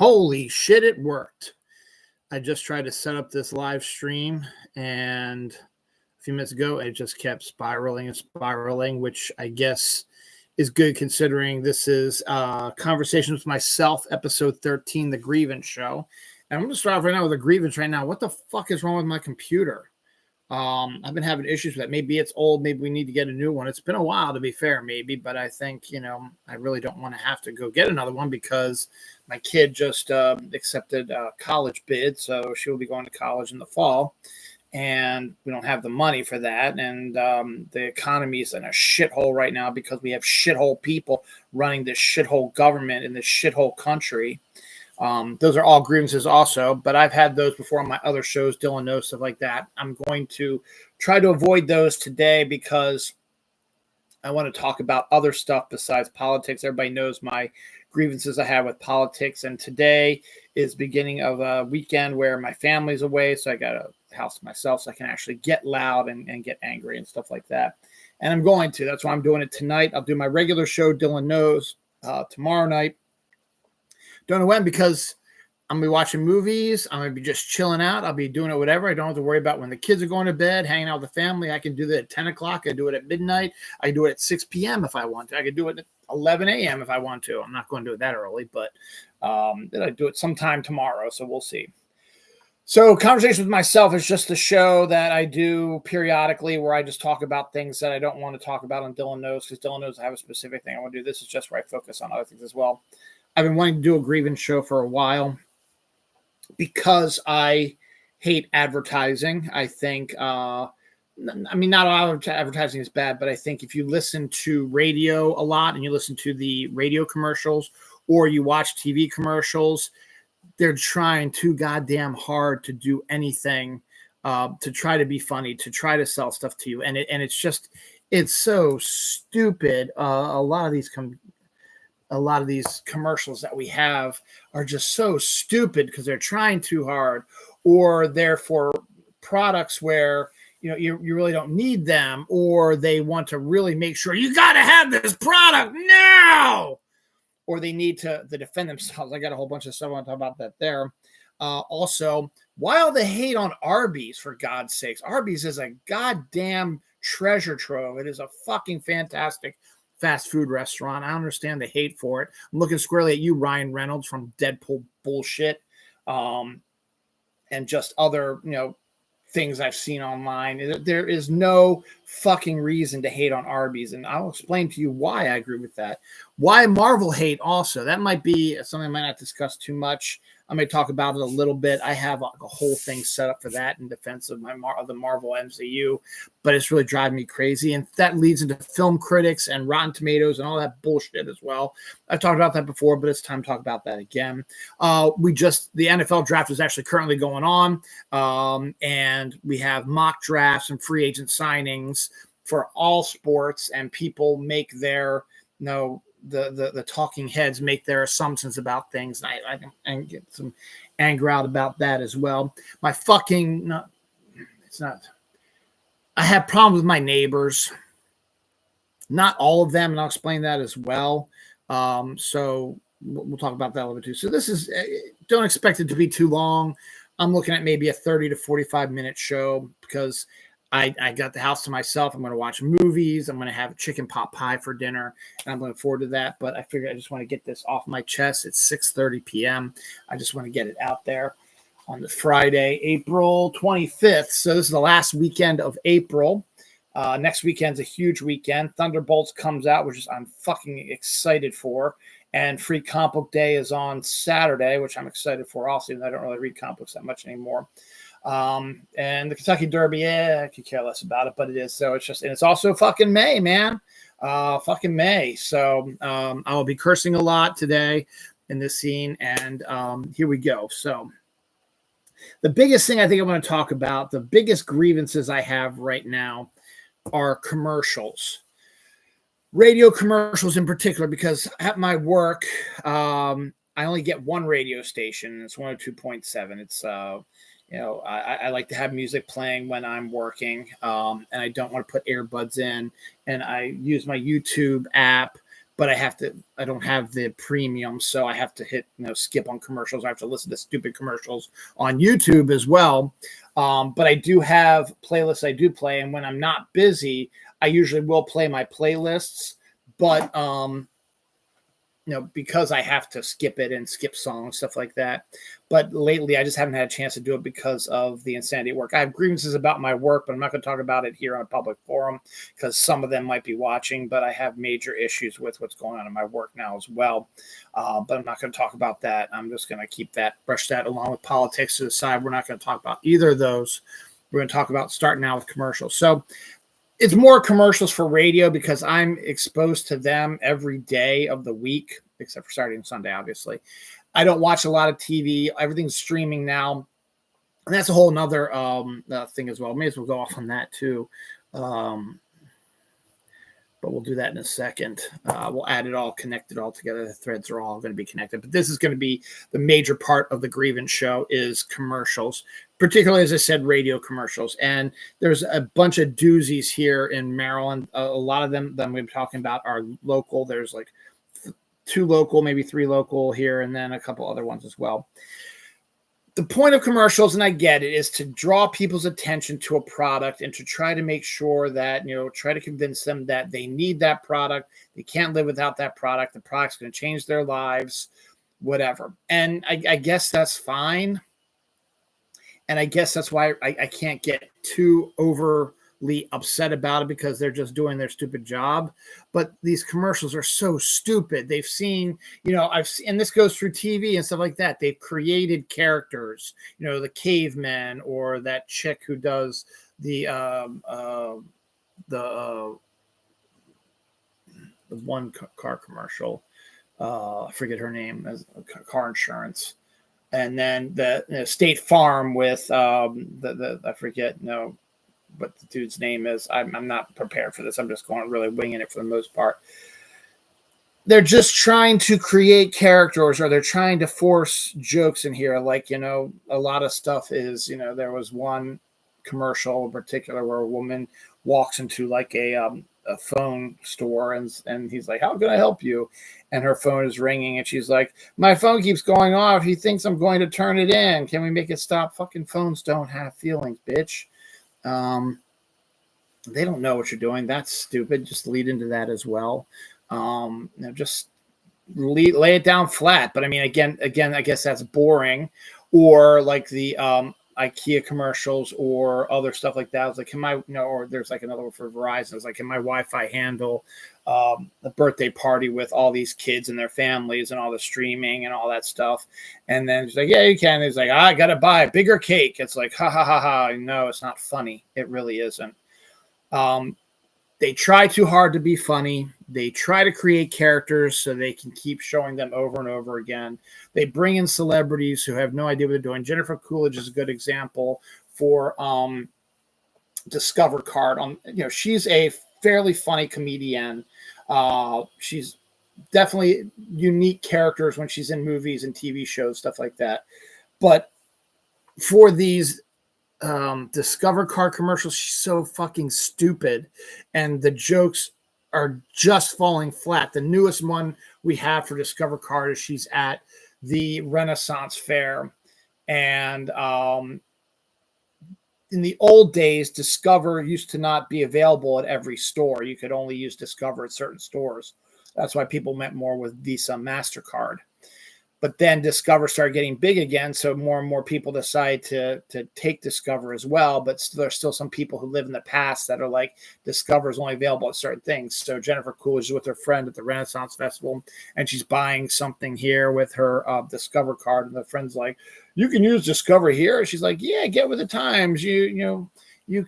Holy shit, it worked. I just tried to set up this live stream, and a few minutes ago, it just kept spiraling and spiraling, which I guess is good considering this is Conversations with Myself, episode 13, The Grievance Show. And I'm going to start off right now with a grievance right now. What the fuck is wrong with my computer? I've been having issues with that. Maybe it's old. Maybe we need to get a new one. It's been a while, to be fair, maybe. But I think, I really don't want to have to go get another one because my kid just accepted a college bid. So she will be going to college in the fall. And we don't have the money for that. And the economy is in a shithole right now because we have shithole people running this shithole government in this shithole country. Those are all grievances also, but I've had those before on my other shows, Dylan knows, stuff like that. I'm going to try to avoid those today because I want to talk about other stuff besides politics. Everybody knows my grievances I have with politics, and today is beginning of a weekend where my family's away, so I got a house to myself so I can actually get loud and get angry and stuff like that. And I'm going to. That's why I'm doing it tonight. I'll do my regular show, Dylan knows, tomorrow night. Don't know when because I'm going to be watching movies. I'm going to be just chilling out. I'll be doing it whatever. I don't have to worry about when the kids are going to bed, hanging out with the family. I can do that at 10 o'clock. I can do it at midnight. I can do it at 6 p.m. if I want to. I can do it at 11 a.m. if I want to. I'm not going to do it that early, but I do it sometime tomorrow, so we'll see. So Conversations with Myself is just a show that I do periodically where I just talk about things that I don't want to talk about on Dylan Knows because Dylan knows I have a specific thing I want to do. This is just where I focus on other things as well. I've been wanting to do a grievance show for a while because I hate advertising. I think, not all advertising is bad, but I think if you listen to radio a lot and you listen to the radio commercials or you watch TV commercials, they're trying too goddamn hard to do anything to try to be funny, to try to sell stuff to you. And it's so stupid. A lot of these commercials that we have are just so stupid because they're trying too hard, or they're for products where you really don't need them, or they want to really make sure you got to have this product now, or they need to defend themselves. I got a whole bunch of stuff I want to talk about that there. Also, why all the hate on Arby's, for God's sakes? Arby's is a goddamn treasure trove. It is a fucking fantastic fast food restaurant. I understand the hate for it. I'm looking squarely at you, Ryan Reynolds from Deadpool bullshit, and just other, things I've seen online. There is no fucking reason to hate on Arby's, and I'll explain to you why I agree with that. Why Marvel hate also. That might be something I might not discuss too much. I may talk about it a little bit. I have a whole thing set up for that in defense of the Marvel MCU, but it's really driving me crazy. And that leads into film critics and Rotten Tomatoes and all that bullshit as well. I've talked about that before, but it's time to talk about that again. The NFL draft is actually currently going on, and we have mock drafts and free agent signings for all sports, and people make their, the talking heads make their assumptions about things. And I get some anger out about that as well. I have problems with my neighbors. Not all of them, and I'll explain that as well. So we'll talk about that a little bit too. So this is, don't expect it to be too long. I'm looking at maybe a 30 to 45 minute show because I got the house to myself. I'm going to watch movies. I'm going to have chicken pot pie for dinner, and I'm looking forward to that. But I figured I just want to get this off my chest. It's 6:30 p.m. I just want to get it out there on the Friday, April 25th. So this is the last weekend of April. Next weekend's a huge weekend. Thunderbolts comes out, which I'm fucking excited for. And Free Comic Book Day is on Saturday, which I'm excited for also, even though I don't really read comic books that much anymore. And the Kentucky Derby, I could care less about it, but it is. So it's also fucking May, man. Fucking May. So I will be cursing a lot today in this scene. And here we go. So the biggest thing I think I want to talk about, the biggest grievances I have right now are commercials. Radio commercials in particular, because at my work, I only get one radio station. It's 102.7. It's I like to have music playing when I'm working, and I don't want to put earbuds in. And I use my YouTube app but I don't have the premium, so I have to hit, skip on commercials. I have to listen to stupid commercials on YouTube as well. But I do have playlists I do play, and when I'm not busy, I usually will play my playlists, but because I have to skip it and skip songs, stuff like that. But lately, I just haven't had a chance to do it because of the insanity at work. I have grievances about my work, but I'm not going to talk about it here on a public forum because some of them might be watching, but I have major issues with what's going on in my work now as well. But I'm not going to talk about that. I'm just going to brush that along with politics to the side. We're not going to talk about either of those. We're going to talk about starting out with commercials. So it's more commercials for radio because I'm exposed to them every day of the week, except for Saturday and Sunday, obviously. I don't watch a lot of TV. Everything's streaming now. And that's a whole nother thing as well. May as well go off on that too. But we'll do that in a second. We'll add it all, connect it all together. The threads are all going to be connected. But this is going to be the major part of the Grievance show is commercials, particularly, as I said, radio commercials. And there's a bunch of doozies here in Maryland. A lot of them that we've been talking about are local. There's like 2 local, maybe 3 local here, and then a couple other ones as well. The point of commercials, and I get it, is to draw people's attention to a product and to try to make sure that, try to convince them that they need that product. They can't live without that product. The product's going to change their lives, whatever. And I guess that's fine. And I guess that's why I can't get too overly upset about it because they're just doing their stupid job. But these commercials are so stupid. They've seen, and this goes through TV and stuff like that. They've created characters, the caveman or that chick who does the one car commercial. I forget her name, as car insurance. And then the State Farm with I forget what the dude's name is. I'm not prepared for this. I'm just going really winging it for the most part. They're just trying to create characters, or they're trying to force jokes in here. Like, a lot of stuff is, there was one commercial in particular where a woman walks into like a phone store and he's like, how can I help you? And her phone is ringing and she's like, my phone keeps going off. He thinks I'm going to turn it in. Can we make it stop? Fucking phones don't have feelings, bitch. They don't know what you're doing. That's stupid. Just lead into that as well. Just lay it down flat. But I mean, again, I guess that's boring. Or like the IKEA commercials or other stuff like that. I was like, or there's like another one for Verizon. It's like, can my Wi-Fi handle a birthday party with all these kids and their families and all the streaming and all that stuff? And then it's like, yeah, you can. It's like, I got to buy a bigger cake. It's like, ha, ha, ha, ha. No, it's not funny. It really isn't. They try too hard to be funny. They try to create characters so they can keep showing them over and over again. They bring in celebrities who have no idea what they're doing. Jennifer Coolidge is a good example for Discover Card. She's a fairly funny comedian. She's definitely unique characters when she's in movies and TV shows, stuff like that. But for these Discover Card commercials, she's so fucking stupid, and the jokes are just falling flat. The newest one we have for Discover Card is she's at the Renaissance Fair, and in the old days, Discover used to not be available at every store. You could only use Discover at certain stores. That's why people went more with Visa, MasterCard. But then Discover started getting big again, so more and more people decide to take Discover as well. But there's still some people who live in the past that are like, Discover is only available at certain things. So Jennifer Coolidge is with her friend at the Renaissance Festival, and she's buying something here with her Discover card. And the friend's like, you can use Discover here. And she's like, yeah, get with the times. You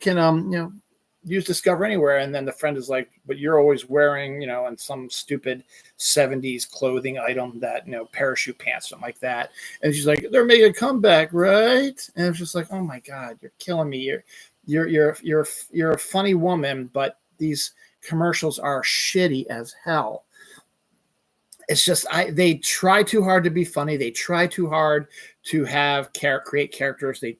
can use Discover anywhere. And then the friend is like, but you're always wearing, in some stupid 70s clothing item that, parachute pants, something like that. And she's like, they're making a comeback, right? And it's just like, oh my God, you're killing me. You're a funny woman, but these commercials are shitty as hell. It's just, they try too hard to be funny. They try too hard to have create characters. They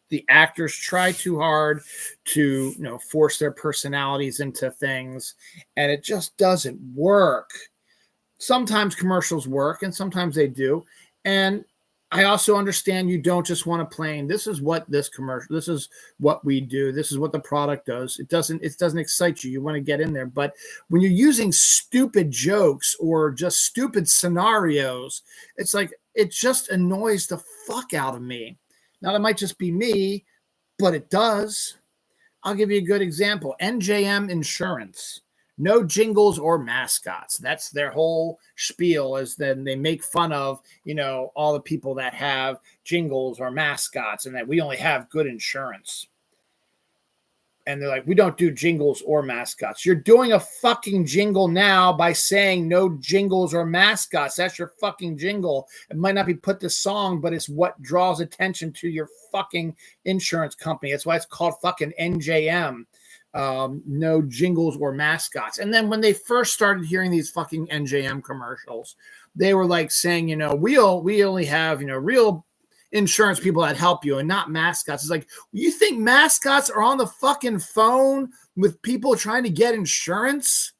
the actors try too hard to, force their personalities into things, and it just doesn't work. Sometimes commercials work, and sometimes they do. And I also understand you don't just want to play. This is what this is what we do. This is what the product does. It doesn't excite you. You want to get in there. But when you're using stupid jokes or just stupid scenarios, it's like, it just annoys the fuck out of me. Now, that might just be me, but it does. I'll give you a good example. NJM Insurance. No jingles or mascots. That's their whole spiel, is then they make fun of, all the people that have jingles or mascots and that we only have good insurance. And they're like, we don't do jingles or mascots. You're doing a fucking jingle now by saying no jingles or mascots. That's your fucking jingle. It might not be put to song, but it's what draws attention to your fucking insurance company. That's why it's called fucking NJM. No jingles or mascots. And then when they first started hearing these fucking NJM commercials, they were like saying, we only have, real insurance people that help you and not mascots. It's like, you think mascots are on the fucking phone with people trying to get insurance?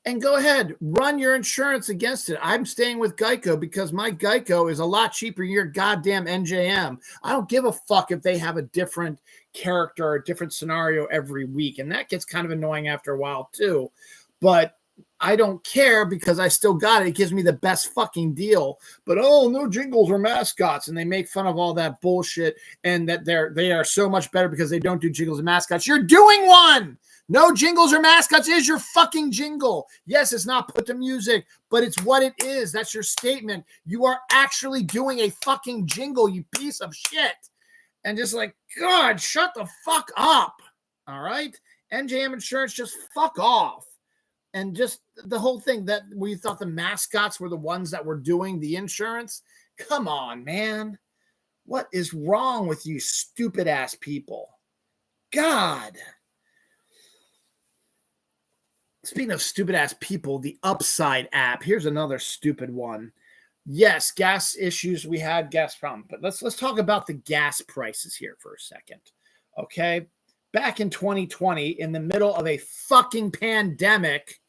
And go ahead, run your insurance against it. I'm staying with Geico because my Geico is a lot cheaper than your goddamn NJM. I don't give a fuck if they have a different character or a different scenario every week. And that gets kind of annoying after a while too. But I don't care because I still got it. It gives me the best fucking deal. But no jingles or mascots. And they make fun of all that bullshit and that they are so much better because they don't do jingles and mascots. You're doing one. No jingles or mascots is your fucking jingle. Yes, it's not put to music, but it's what it is. That's your statement. You are actually doing a fucking jingle, you piece of shit. And just like, God, shut the fuck up. All right? NJM Insurance, just fuck off. And just the whole thing that we thought the mascots were the ones that were doing the insurance. Come on, man. What is wrong with you stupid ass people? God. Speaking of stupid ass people, the Upside app. Here's another stupid one. Yes, gas issues. We had gas problems, but let's talk about the gas prices here for a second. Okay. Back in 2020, in the middle of a fucking pandemic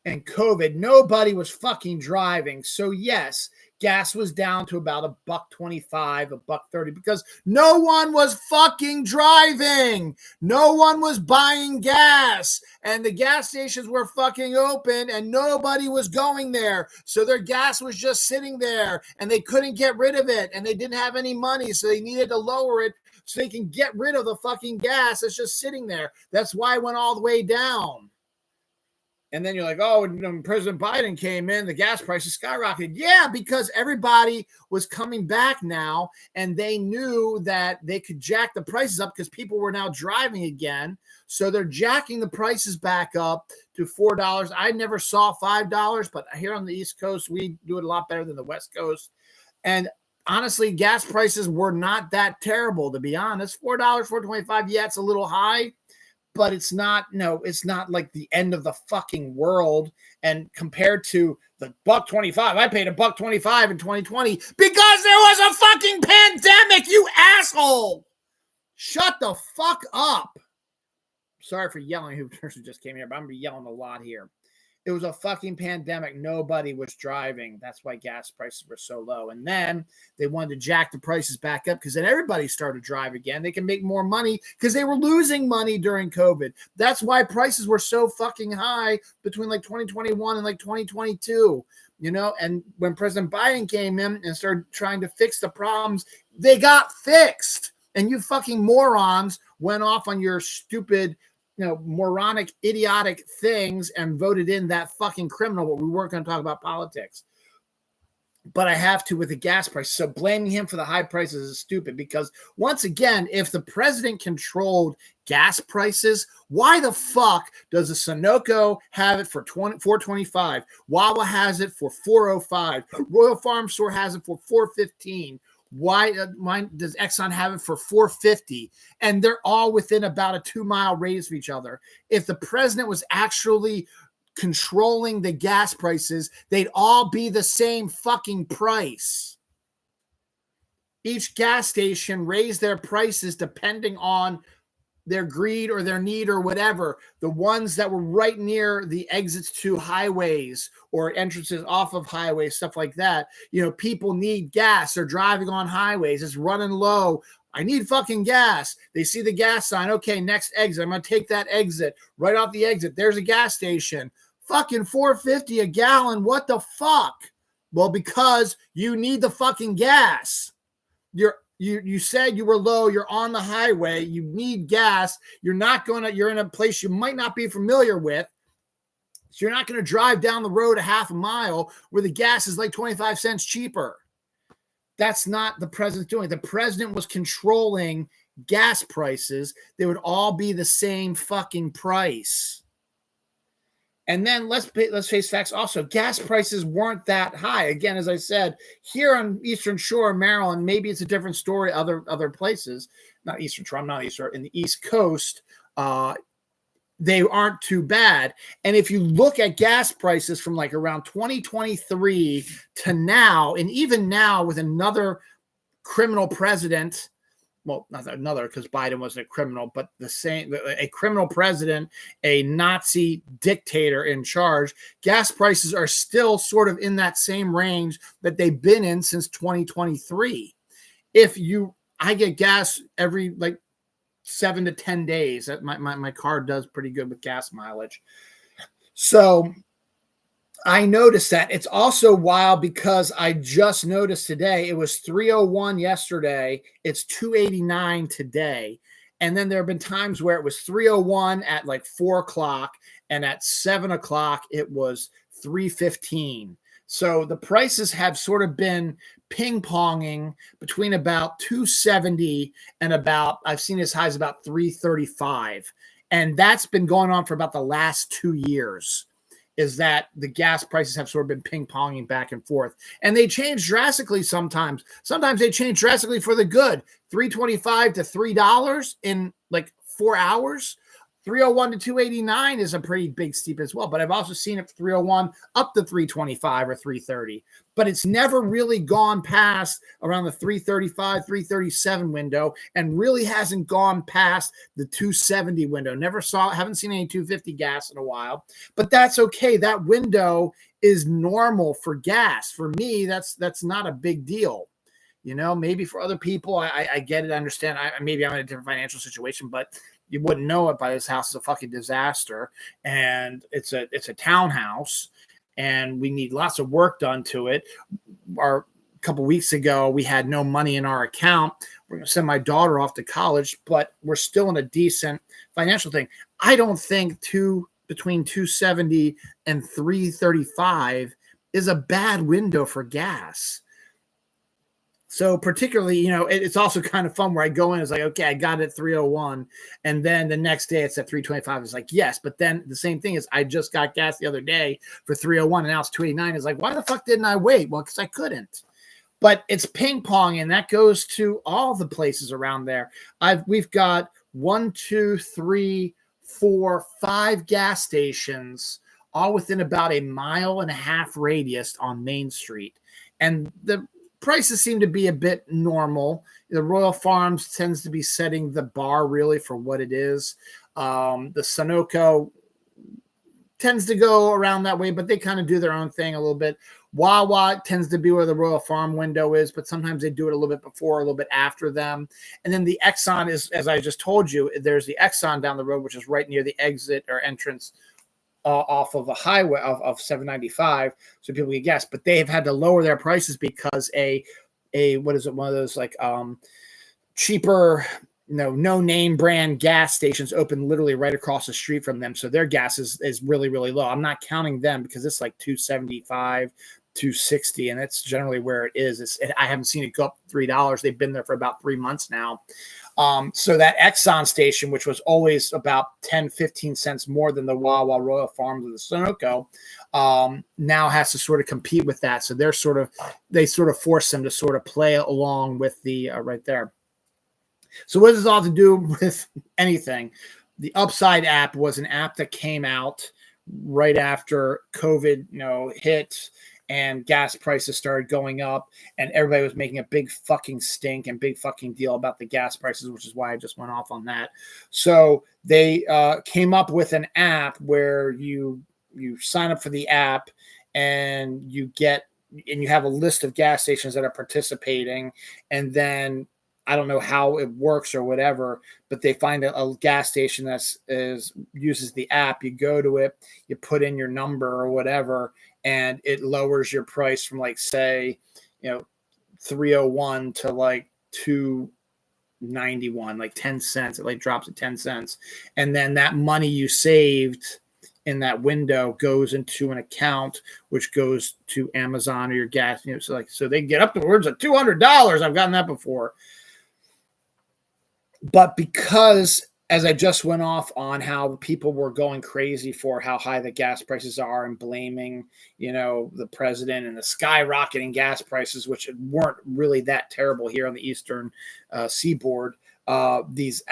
and COVID, nobody was fucking driving. So yes, gas was down to about $1.25, $1.30 because no one was fucking driving. No one was buying gas and the gas stations were fucking open and nobody was going there. So their gas was just sitting there and they couldn't get rid of it and they didn't have any money. So they needed to lower it so they can get rid of the fucking gas that's just sitting there. That's why it went all the way down. And then you're like, oh, when President Biden came in, the gas prices skyrocketed. Yeah, because everybody was coming back now, and they knew that they could jack the prices up because people were now driving again. So they're jacking the prices back up to $4. I never saw $5, but here on the East Coast, we do it a lot better than the West Coast. And honestly, gas prices were not that terrible, to be honest. $4, $4.25, yeah, it's a little high. But it's not like the end of the fucking world. And compared to the $1.25, I paid $1.25 in 2020 because there was a fucking pandemic, you asshole. Shut the fuck up. Sorry for yelling. Who person just came here, but I'm gonna be yelling a lot here. It was a fucking pandemic. Nobody was driving. That's why gas prices were so low. And then they wanted to jack the prices back up because then everybody started to drive again. They can make more money because they were losing money during COVID. That's why prices were so fucking high between like 2021 and like 2022, and when President Biden came in and started trying to fix the problems, they got fixed. And you fucking morons went off on your stupid, moronic, idiotic things and voted in that fucking criminal, but we weren't going to talk about politics. But I have to with the gas price. So blaming him for the high prices is stupid because once again, if the president controlled gas prices, why the fuck does a Sunoco have it for $4.25? Wawa has it for $4.05. Royal Farm Store has it for $4.15. Why does Exxon have it for $4.50? And they're all within about a 2-mile radius of each other. If the president was actually controlling the gas prices, they'd all be the same fucking price. each gas station raise their prices depending on their greed or their need or whatever. The ones that were right near the exits to highways or entrances off of highways, stuff like that. People need gas. They're driving on highways. It's running low. I need fucking gas. They see the gas sign. Okay, next exit. I'm going to take that exit. Right off the exit, there's a gas station. Fucking $4.50 a gallon. What the fuck? Well, because you need the fucking gas. You said you were low, you're on the highway, you need gas, you're in a place you might not be familiar with. So you're not going to drive down the road a half a mile where the gas is like 25 cents cheaper. That's not the president doing. The president was controlling gas prices. They would all be the same fucking price. And then let's face facts also. Gas prices weren't that high. Again, as I said, here on Eastern Shore of Maryland, maybe it's a different story other places. Not Eastern Shore, I'm not Eastern. In the East Coast, they aren't too bad. And if you look at gas prices from like around 2023 to now, and even now with another criminal president, well, not another because Biden wasn't a criminal, but a criminal president, a Nazi dictator in charge, gas prices are still sort of in that same range that they've been in since 2023. I get gas every like 7 to 10 days. My car does pretty good with gas mileage. So I noticed that. It's also wild because I just noticed today it was 301 yesterday. It's 289 today. And then there have been times where it was 301 at like 4 o'clock, and at 7 o'clock it was 315. So the prices have sort of been ping-ponging between about 270 and I've seen as high as about 335. And that's been going on for about the last 2 years. Is that the gas prices have sort of been ping-ponging back and forth. And they change drastically sometimes. Sometimes they change drastically for the good. $3.25 to $3 in like 4 hours. 301 to 289 is a pretty big steep as well. But I've also seen it 301 up to 325 or 330. But it's never really gone past around the 335, 337 window, and really hasn't gone past the 270 window. Haven't seen any 250 gas in a while. But that's okay. That window is normal for gas. For me, that's not a big deal. Maybe for other people, I get it, I understand. Maybe I'm in a different financial situation, but you wouldn't know it by this house is a fucking disaster. And it's a townhouse, and we need lots of work done to it. A couple weeks ago, we had no money in our account. We're going to send my daughter off to college, but we're still in a decent financial thing. I don't think between 270 and 335 is a bad window for gas. So particularly, it's also kind of fun where I go in, it's like, okay, I got it at 301. And then the next day it's at 325. It's like, yes. But then the same thing is I just got gas the other day for 301 and now it's 289. It's like, why the fuck didn't I wait? Well, because I couldn't. But it's ping pong, and that goes to all the places around there. We've got 1, 2, 3, 4, 5 gas stations all within about a 1.5 mile radius on Main Street. And the prices seem to be a bit normal. The Royal Farms tends to be setting the bar really for what it is. The Sunoco tends to go around that way, but they kind of do their own thing a little bit. Wawa tends to be where the Royal Farm window is, but sometimes they do it a little bit before, a little bit after them. And then the Exxon is, as I just told you, there's the Exxon down the road, which is right near the exit or entrance off of a highway of 795, so people get gas. But they have had to lower their prices because one of those like cheaper, no name brand gas stations open literally right across the street from them, so their gas is really, really low. I'm not counting them because it's like 275, 260, and that's generally where it is. I haven't seen it go up $3. They've been there for about 3 months now. So that Exxon station, which was always about 10, 15 cents more than the Wawa, Royal Farms, or the Sunoco, now has to sort of compete with that. So they sort of force them to sort of play along with the right there. So what does this all to do with anything? The Upside app was an app that came out right after COVID, hit, and gas prices started going up, and everybody was making a big fucking stink and big fucking deal about the gas prices, which is why I just went off on that. So they came up with an app where you sign up for the app, and you have a list of gas stations that are participating, and then I don't know how it works or whatever, but they find a gas station that uses the app. You go to it, you put in your number or whatever, and it lowers your price from, like, say, $3.01 to like $2.91, like 10 cents. It like drops at 10 cents. And then that money you saved in that window goes into an account, which goes to Amazon or your gas. So they get up towards of $200. I've gotten that before. But because, as I just went off on how people were going crazy for how high the gas prices are and blaming, the president and the skyrocketing gas prices, which weren't really that terrible here on the Eastern seaboard, these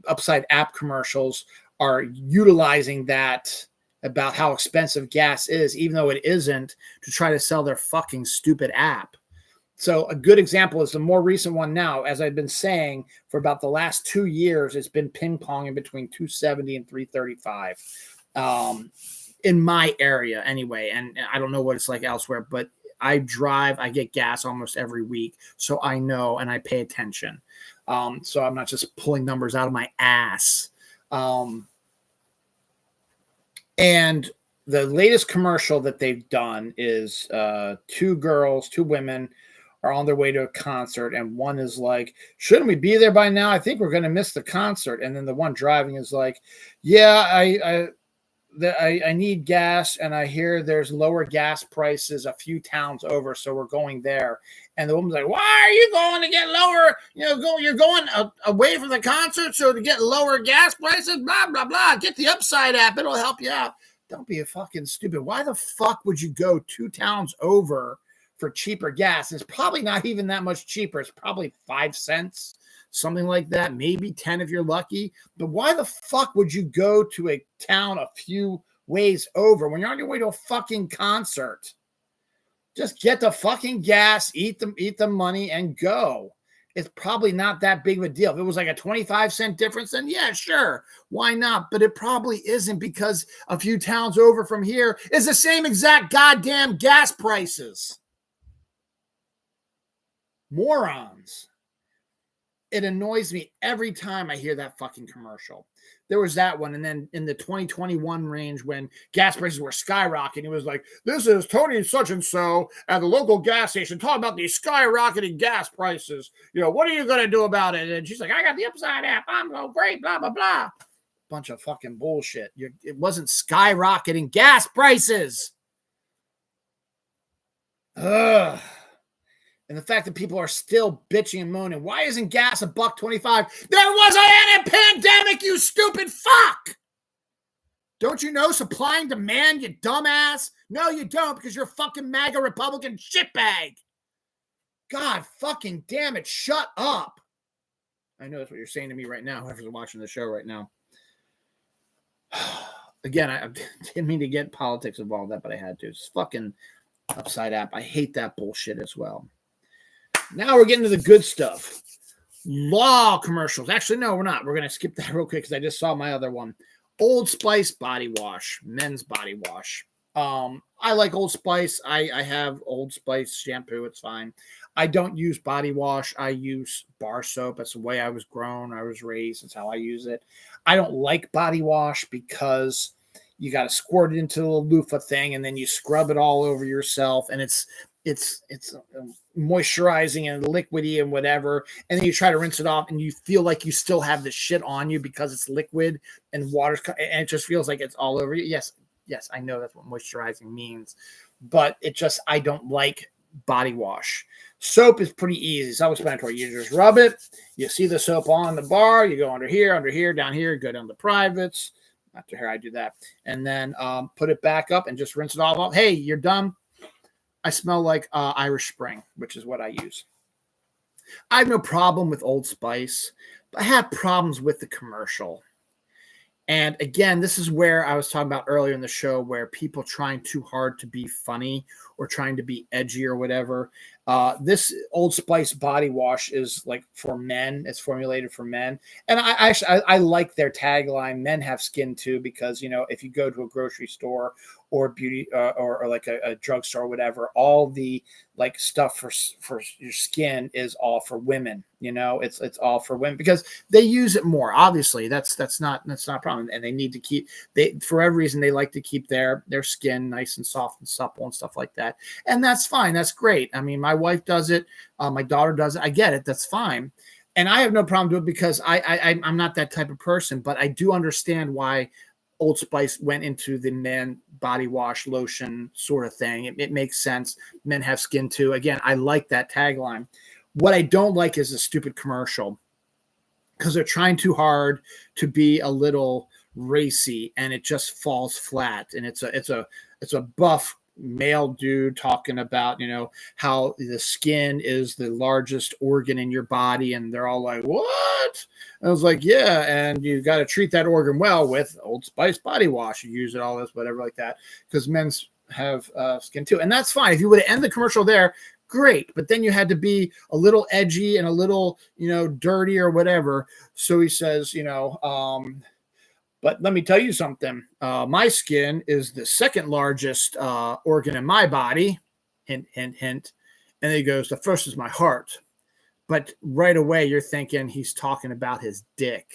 upside app commercials are utilizing that about how expensive gas is, even though it isn't, to try to sell their fucking stupid app. So a good example is the more recent one now. As I've been saying, for about the last 2 years, it's been ping-ponging between $2.70 and $3.35 in my area anyway. And I don't know what it's like elsewhere, but I get gas almost every week. So I know, and I pay attention. So I'm not just pulling numbers out of my ass. And the latest commercial that they've done is two women are on their way to a concert, and one is like, shouldn't we be there by now? I think we're going to miss the concert. And then the one driving is like, yeah, I need gas, and I hear there's lower gas prices a few towns over, so we're going there. And the woman's like, why are you going to get lower? You're going away from the concert, so to get lower gas prices, blah, blah, blah. Get the Upside app. It'll help you out. Don't be a fucking stupid. Why the fuck would you go 2 towns over for cheaper gas? It's probably not even that much cheaper. It's probably 5 cents, something like that, maybe 10 if you're lucky. But why the fuck would you go to a town a few ways over when you're on your way to a fucking concert? Just get the fucking gas, eat the money, and go. It's probably not that big of a deal. If it was like a 25-cent difference, then yeah, sure. Why not? But it probably isn't, because a few towns over from here is the same exact goddamn gas prices. Morons. It annoys me every time I hear that fucking commercial. There was that one, and then in the 2021 range when gas prices were skyrocketing, it was like, this is Tony such and so at the local gas station talking about these skyrocketing gas prices. What are you going to do about it? And she's like, I got the Upside app. I'm so great, blah, blah, blah. Bunch of fucking bullshit. It wasn't skyrocketing gas prices. Ugh. And the fact that people are still bitching and moaning, why isn't gas $1.25? There wasn't any pandemic, you stupid fuck! Don't you know supply and demand, you dumbass? No, you don't, because you're a fucking MAGA Republican shitbag. God fucking damn it, shut up. I know that's what you're saying to me right now, whoever's watching the show right now. Again, I didn't mean to get politics involved with that, but I had to. It's fucking Upside app. I hate that bullshit as well. Now we're getting to the good stuff. Law commercials. Actually, no, we're not. We're going to skip that real quick because I just saw my other one. Old Spice body wash. Men's body wash. I like Old Spice. I have Old Spice shampoo. It's fine. I don't use body wash. I use bar soap. That's the way I was grown. I was raised. That's how I use it. I don't like body wash because you got to squirt it into the loofah thing and then you scrub it all over yourself. And it's moisturizing and liquidy and whatever, and then you try to rinse it off and you feel like you still have the shit on you because it's liquid and water's, and it just feels like it's all over you. Yes, I know that's what moisturizing means, but I don't like body wash. Soap is pretty easy. It's self-explanatory. You just rub it, you see the soap on the bar, you go under here, down here, go down the privates. After here, I do that, and then put it back up and just rinse it all off. Hey, you're done. I smell like Irish Spring, which is what I use. I have no problem with Old Spice, but I have problems with the commercial. And again, this is where I was talking about earlier in the show, where people trying too hard to be funny or trying to be edgy or whatever. This Old Spice body wash is like for men. It's formulated for men, and I like their tagline. Men have skin too, because if you go to a grocery store or beauty or like a drugstore or whatever, all the like stuff for your skin is all for women. It's all for women because they use it more. Obviously, that's not a problem, and they need to keep for every reason they like to keep their skin nice and soft and supple and stuff like that, and that's fine. That's great. I mean, my wife does it, my daughter does it. I get it. That's fine, and I have no problem doing it because I'm not that type of person, but I do understand why Old Spice went into the men body wash lotion sort of thing. It makes sense. Men have skin too. Again, I like that tagline. What I don't like is a stupid commercial because they're trying too hard to be a little racy and it just falls flat. And it's a buff male dude talking about, how the skin is the largest organ in your body. And they're all like, what? I was like, yeah. And you got to treat that organ well with Old Spice body wash. You use it, all this, whatever like that, because men's have skin too. And that's fine. If you would end the commercial there, great. But then you had to be a little edgy and a little, dirty or whatever. So he says, but let me tell you something. My skin is the second largest organ in my body. Hint, hint, hint. And then he goes, the first is my heart. But right away, you're thinking he's talking about his dick.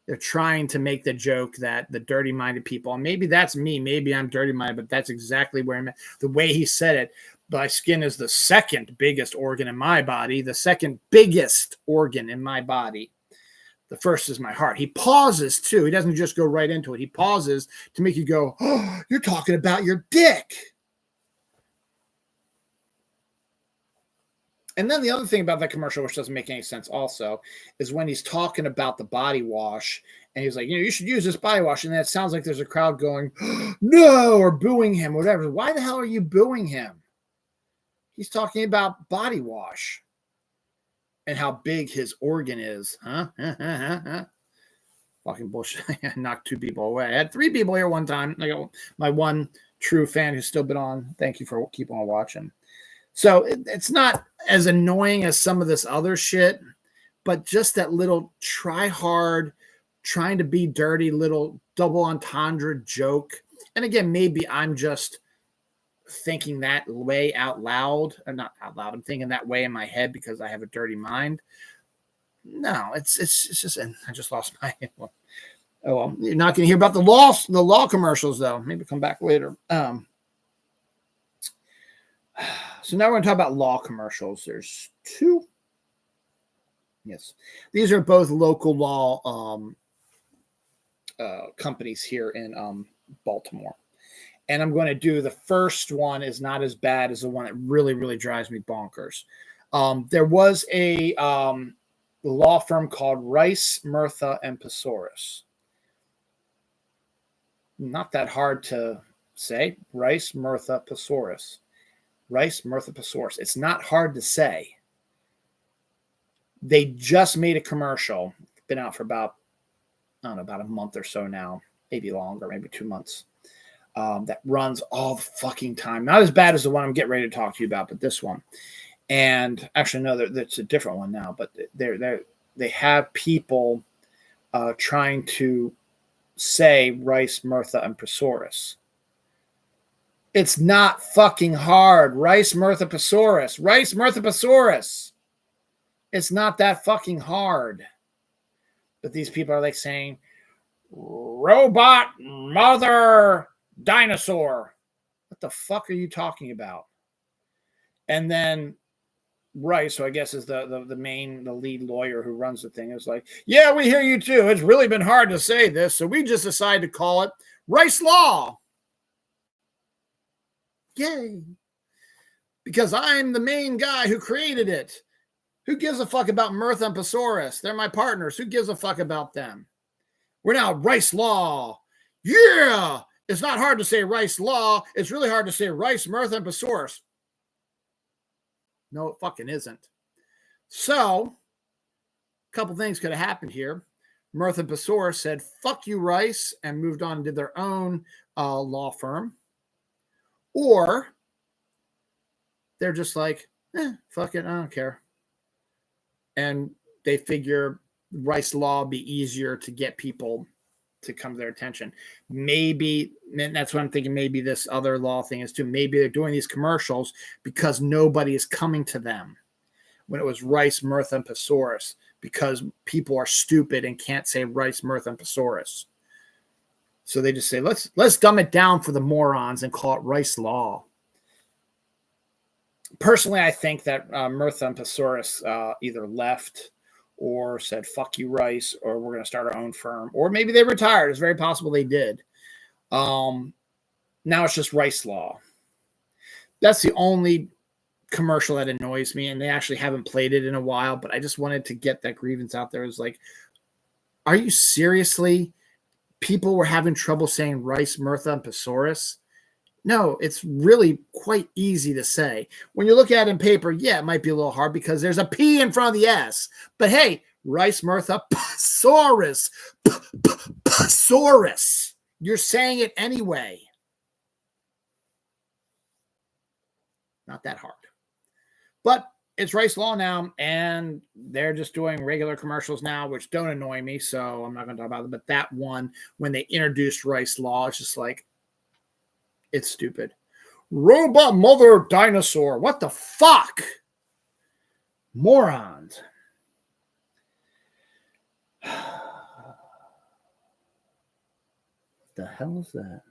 They're trying to make the joke that the dirty-minded people, and maybe that's me, maybe I'm dirty-minded, but that's exactly where I'm at. The way he said it, my skin is the second biggest organ in my body, the second biggest organ in my body. The first is my heart. He pauses too. He doesn't just go right into it. He pauses to make you go, oh, you're talking about your dick. And then the other thing about that commercial, which doesn't make any sense also, is when he's talking about the body wash and he's like, you should use this body wash. And then it sounds like there's a crowd going, no, or booing him, whatever. Why the hell are you booing him? He's talking about body wash and how big his organ is. Huh? Fucking bullshit. I knocked 2 people away. I had 3 people here one time. I got my one true fan who's still been on. Thank you for keeping on watching. So it's not as annoying as some of this other shit, but just that little try hard, trying to be dirty, little double entendre joke. And again, maybe I'm just thinking that way out loud, or not out loud. I'm thinking that way in my head because I have a dirty mind. No, it's just, and I just lost my. Oh well, you're not going to hear about the law commercials though. Maybe come back later. So now we're going to talk about law commercials. There's 2. Yes, these are both local law companies here in Baltimore. And I'm going to do the first one is not as bad as the one that really, really drives me bonkers. There was a law firm called Rice, Murtha, and Pesaurus. Not that hard to say. Rice, Murtha, Pesaurus. Rice, Murtha, Pesaurus. It's not hard to say. They just made a commercial. Been out for about a month or so now. Maybe longer, maybe 2 months. That runs all the fucking time. Not as bad as the one I'm getting ready to talk to you about, but this one. And actually, no, that's a different one now. But they have people trying to say Rice, Murtha, and Pesaurus. It's not fucking hard. Rice, Murtha, Pesaurus. Rice, Murtha, Pesaurus. It's not that fucking hard. But these people are like saying, robot mother dinosaur. What the fuck are you talking about? And then Rice, who I guess is the lead lawyer who runs the thing, is like, yeah, we hear you too. It's really been hard to say this, so we just decided to call it Rice Law. Yay. Because I'm the main guy who created it. Who gives a fuck about Murtha and Pesaurus? They're my partners. Who gives a fuck about them? We're now Rice Law. Yeah. It's not hard to say Rice Law. It's really hard to say Rice, Murtha, and Pesaurus. No, it fucking isn't. So, a couple things could have happened here. Mirth and Pessoa said, fuck you, Rice, and moved on and did their own law firm. Or they're just like, fuck it, I don't care. And they figure Rice Law be easier to get people to come to their attention. Maybe, and that's what I'm thinking, maybe this other law thing is too. Maybe they're doing these commercials because nobody is coming to them when it was Rice, Mirth, and Pessoa, because people are stupid and can't say Rice, Mirth, and Pessoa. So they just say, let's dumb it down for the morons and call it Rice Law. Personally, I think that Mirth and Pessoa either left or said, fuck you, Rice, or we're going to start our own firm. Or maybe they retired. It's very possible they did. Now it's just Rice Law. That's the only commercial that annoys me, and they actually haven't played it in a while, but I just wanted to get that grievance out there. It's like, are you seriously? People were having trouble saying Rice, Mirtha, and Pessoa. No, it's really quite easy to say. When you look at it in paper, yeah, it might be a little hard because there's a P in front of the S. But hey, Rice, Mirtha, Pessoa. Pessoa. You're saying it anyway. Not that hard. But it's Rice Law now, and they're just doing regular commercials now, which don't annoy me, so I'm not going to talk about it. But that one, when they introduced Rice Law, it's just like, it's stupid. Robot mother dinosaur. What the fuck? Morons. What the hell is that?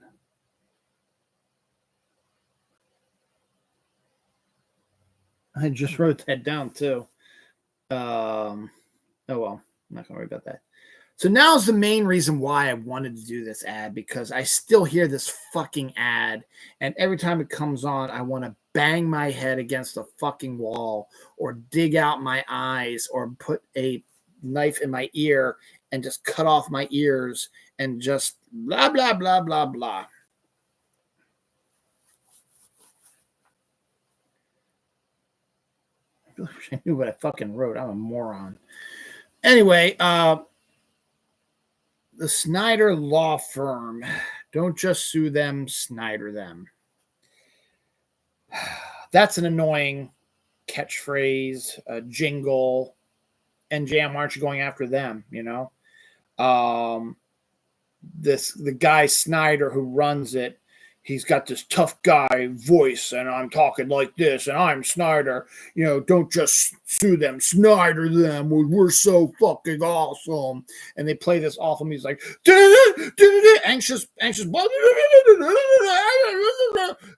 I just wrote that down too. Oh well, I'm not gonna worry about that. So now's the main reason why I wanted to do this ad, because I still hear this fucking ad, and every time it comes on, I want to bang my head against the fucking wall, or dig out my eyes, or put a knife in my ear and just cut off my ears and just blah blah blah blah blah. I wish I knew what I fucking wrote. I'm a moron. Anyway, the Snyder Law Firm. Don't just sue them, Snyder them. That's an annoying catchphrase, jingle. And Jam, aren't you going after them? You know, the guy Snyder who runs it. He's got this tough guy voice, and I'm talking like this, and I'm Snyder. You know, don't just sue them, Snyder them. We're so fucking awesome. And they play this awful music, like anxious.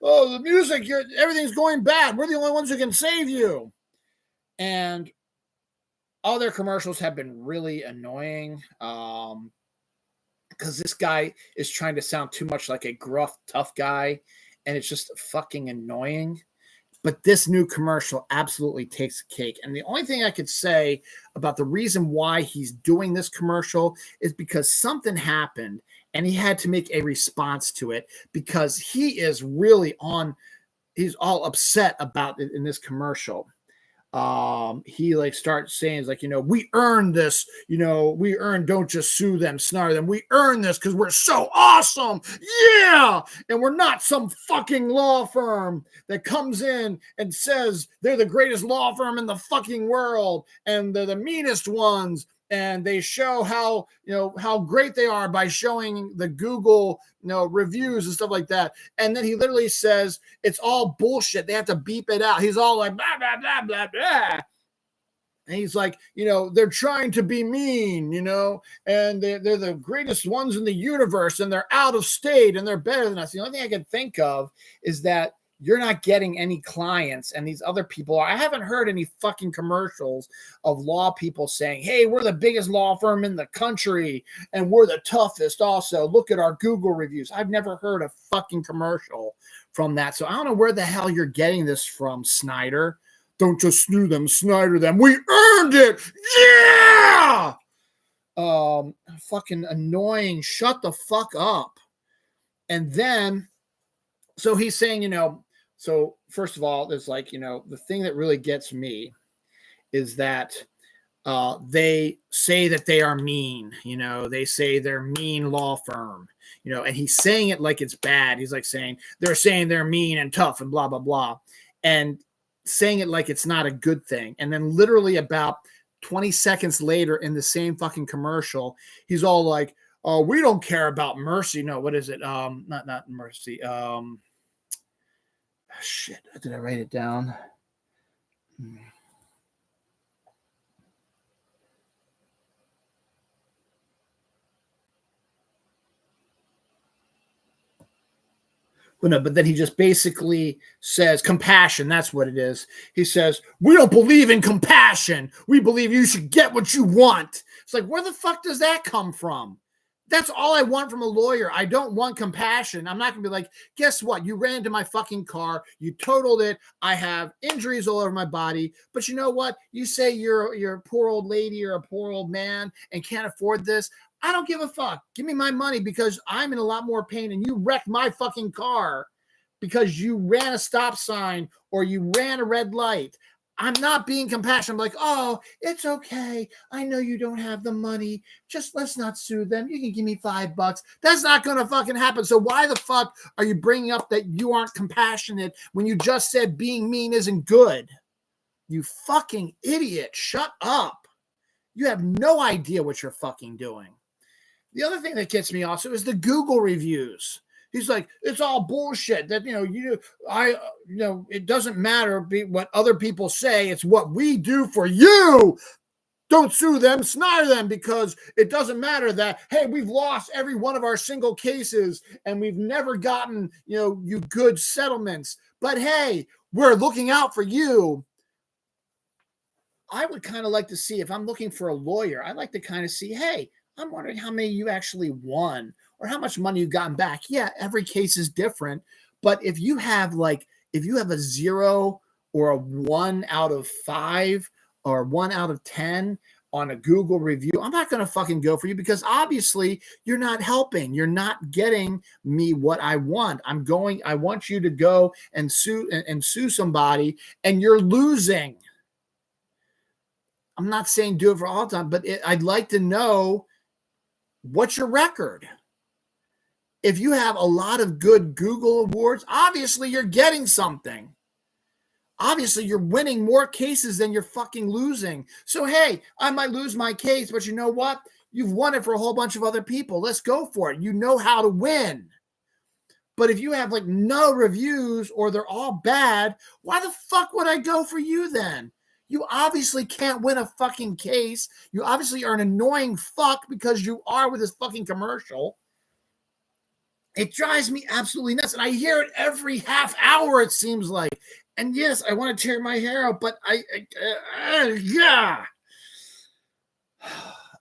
Oh, the music, everything's going bad. We're the only ones who can save you. And all their commercials have been really annoying. Because this guy is trying to sound too much like a gruff, tough guy, and it's just fucking annoying. But this new commercial absolutely takes the cake. And the only thing I could say about the reason why he's doing this commercial is because something happened, and he had to make a response to it, because he is really he's all upset about it in this commercial. He like starts saying, it's like, you know, we earned this, you know, we earned, don't just sue them, Snyder them. We earned this because we're so awesome. Yeah. And we're not some fucking law firm that comes in and says they're the greatest law firm in the fucking world and they're the meanest ones. And they show how, you know, how great they are by showing the Google, you know, reviews and stuff like that. And then he literally says it's all bullshit. They have to beep it out. He's all like, blah, blah, blah, blah, blah. And he's like, you know, they're trying to be mean, you know, and they're the greatest ones in the universe, and they're out of state, and they're better than us. The only thing I can think of is that you're not getting any clients, and these other people are. I haven't heard any fucking commercials of law people saying, hey, we're the biggest law firm in the country, and we're the toughest also. Look at our Google reviews. I've never heard a fucking commercial from that. So I don't know where the hell you're getting this from, Snyder. Don't just sue them, Snyder them. We earned it. Yeah! Fucking annoying. Shut the fuck up. And then, so he's saying, you know, so first of all, there's like, you know, the thing that really gets me is that they say that they are mean, they say they're mean law firm, and he's saying it like it's bad. He's like saying they're mean and tough and blah, blah, blah. And saying it like it's not a good thing. And then literally about 20 seconds later in the same fucking commercial, he's all like, oh, we don't care about mercy. No, what is it? Not mercy. Shit. Did I write it down? Well, no, but then he just basically says compassion. That's what it is. He says, we don't believe in compassion. We believe you should get what you want. It's like, where the fuck does that come from? That's all I want from a lawyer. I don't want compassion. I'm not going to be like, guess what? You ran into my fucking car. You totaled it. I have injuries all over my body. But you know what? You say you're a poor old lady or a poor old man and can't afford this. I don't give a fuck. Give me my money because I'm in a lot more pain and you wrecked my fucking car because you ran a stop sign or you ran a red light. I'm not being compassionate. I'm like, oh, it's okay. I know you don't have the money. Just let's not sue them. You can give me $5. That's not going to fucking happen. So why the fuck are you bringing up that you aren't compassionate when you just said being mean isn't good? You fucking idiot. Shut up. You have no idea what you're fucking doing. The other thing that gets me also is the Google reviews. He's like, it's all bullshit that, it doesn't matter what other people say. It's what we do for you. Don't sue them, snare them, because it doesn't matter that, hey, we've lost every one of our single cases and we've never gotten, you good settlements. But hey, we're looking out for you. I would kind of like to see, if I'm looking for a lawyer, I'd like to kind of see, hey, I'm wondering how many you actually won or how much money you've gotten back. Yeah, every case is different. But if you have a 0 or a 1 out of 5 or 1 out of 10 on a Google review, I'm not going to fucking go for you because obviously you're not helping. You're not getting me what I want. I want you to go and sue somebody and you're losing. I'm not saying do it for all time, but I'd like to know, what's your record? If you have a lot of good Google awards, obviously you're getting something. Obviously you're winning more cases than you're fucking losing. So, hey, I might lose my case, but you know what? You've won it for a whole bunch of other people. Let's go for it. You know how to win. But if you have like no reviews or they're all bad, why the fuck would I go for you then? You obviously can't win a fucking case. You obviously are an annoying fuck because you are with this fucking commercial. It drives me absolutely nuts. And I hear it every half hour, it seems like. And yes, I want to tear my hair out, but yeah.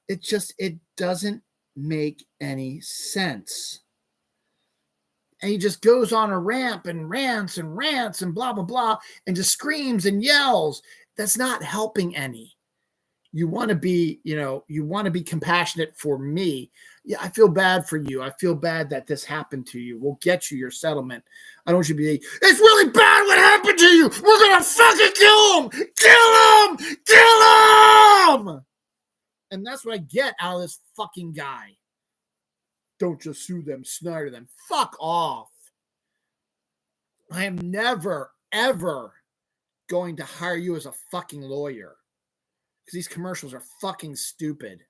It doesn't make any sense. And he just goes on a rant and rants and blah, blah, blah, and just screams and yells. That's not helping any. You want to be compassionate for me. Yeah, I feel bad for you. I feel bad that this happened to you. We'll get you your settlement. I don't want you to be, it's really bad what happened to you. We're going to fucking kill him. Kill him. Kill him. And that's what I get out of this fucking guy. Don't just sue them, snare them. Fuck off. I am never, ever going to hire you as a fucking lawyer because these commercials are fucking stupid.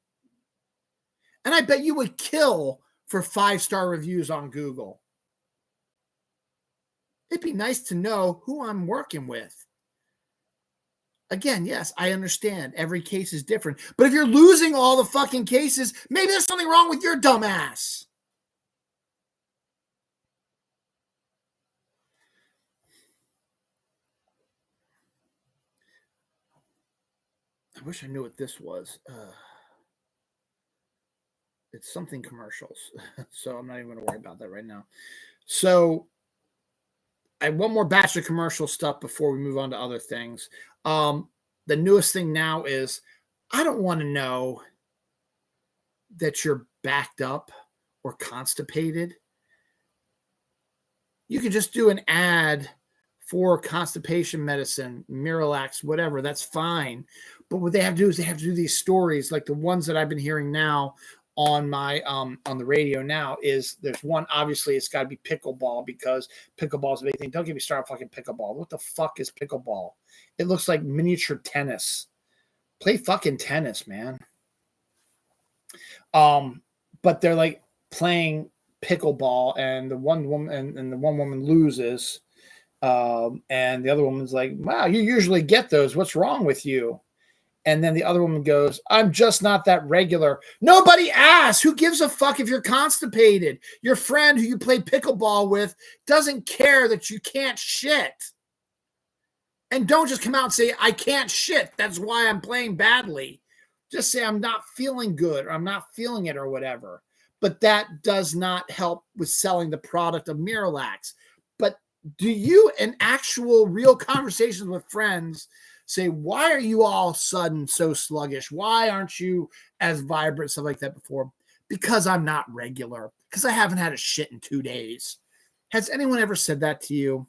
And I bet you would kill for 5-star reviews on Google. It'd be nice to know who I'm working with. Again, yes, I understand every case is different, but if you're losing all the fucking cases, maybe there's something wrong with your dumb ass. I wish I knew what this was. It's something commercials. So I'm not even going to worry about that right now. So I have one more batch of commercial stuff before we move on to other things. The newest thing now is I don't want to know that you're backed up or constipated. You can just do an ad for constipation medicine, Miralax, whatever. That's fine. But what they have to do is they have to do these stories like the ones that I've been hearing now on my on the radio now is there's one, obviously it's got to be pickleball because pickleball is a big thing. Don't get me started on fucking pickleball. What the fuck is pickleball? It looks like miniature tennis. Play fucking tennis, man. But they're like playing pickleball and the one woman and the one woman loses. And the other woman's like, wow, you usually get those. What's wrong with you? And then the other woman goes, I'm just not that regular. Nobody asks. Who gives a fuck if you're constipated? Your friend who you play pickleball with doesn't care that you can't shit. And don't just come out and say, I can't shit. That's why I'm playing badly. Just say, I'm not feeling good or I'm not feeling it or whatever. But that does not help with selling the product of Miralax. But do you, in actual real conversations with friends, say, why are you all of a sudden so sluggish? Why aren't you as vibrant, stuff like that before? Because I'm not regular. Because I haven't had a shit in 2 days. Has anyone ever said that to you?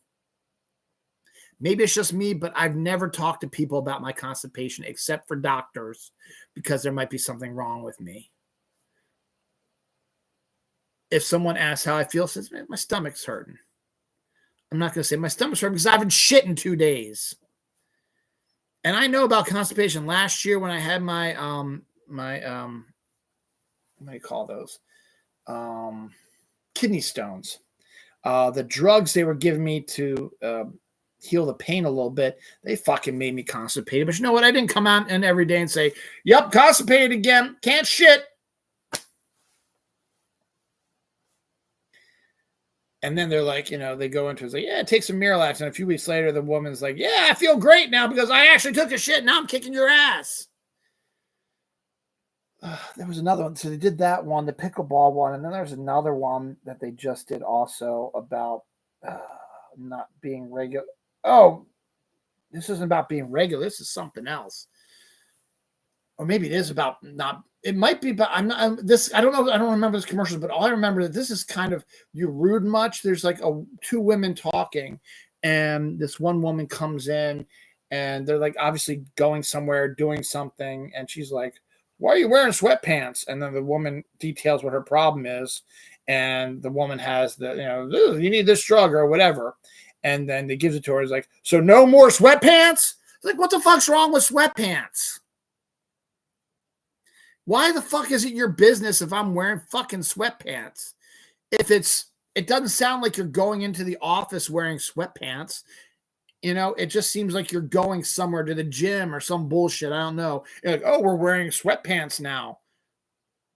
Maybe it's just me, but I've never talked to people about my constipation except for doctors because there might be something wrong with me. If someone asks how I feel, says, man, my stomach's hurting. I'm not going to say my stomach's hurting because I haven't shit in 2 days. And I know about constipation. Last year when I had my what do you call those? Kidney stones. The drugs they were giving me to heal the pain a little bit, they fucking made me constipated. But you know what? I didn't come out and every day and say, yep, constipated again. Can't shit. And then they're like, they go into it, like, yeah, take some Miralax. And a few weeks later, the woman's like, yeah, I feel great now because I actually took a shit. Now I'm kicking your ass. There was another one. So they did that one, the pickleball one. And then there's another one that they just did also about not being regular. Oh, this isn't about being regular. This is something else. Or maybe it is about not. It might be, but I don't know. I don't remember this commercial, but all I remember that this is kind of, you rude much. There's like two women talking, and this one woman comes in, and they're like obviously going somewhere, doing something, and she's like, "Why are you wearing sweatpants?" And then the woman details what her problem is, and the woman has you need this drug or whatever, and then they gives it to her. It's like, so no more sweatpants. It's like, what the fuck's wrong with sweatpants? Why the fuck is it your business if I'm wearing fucking sweatpants? It doesn't sound like you're going into the office wearing sweatpants. It just seems like you're going somewhere to the gym or some bullshit. I don't know. You're like, oh, we're wearing sweatpants now.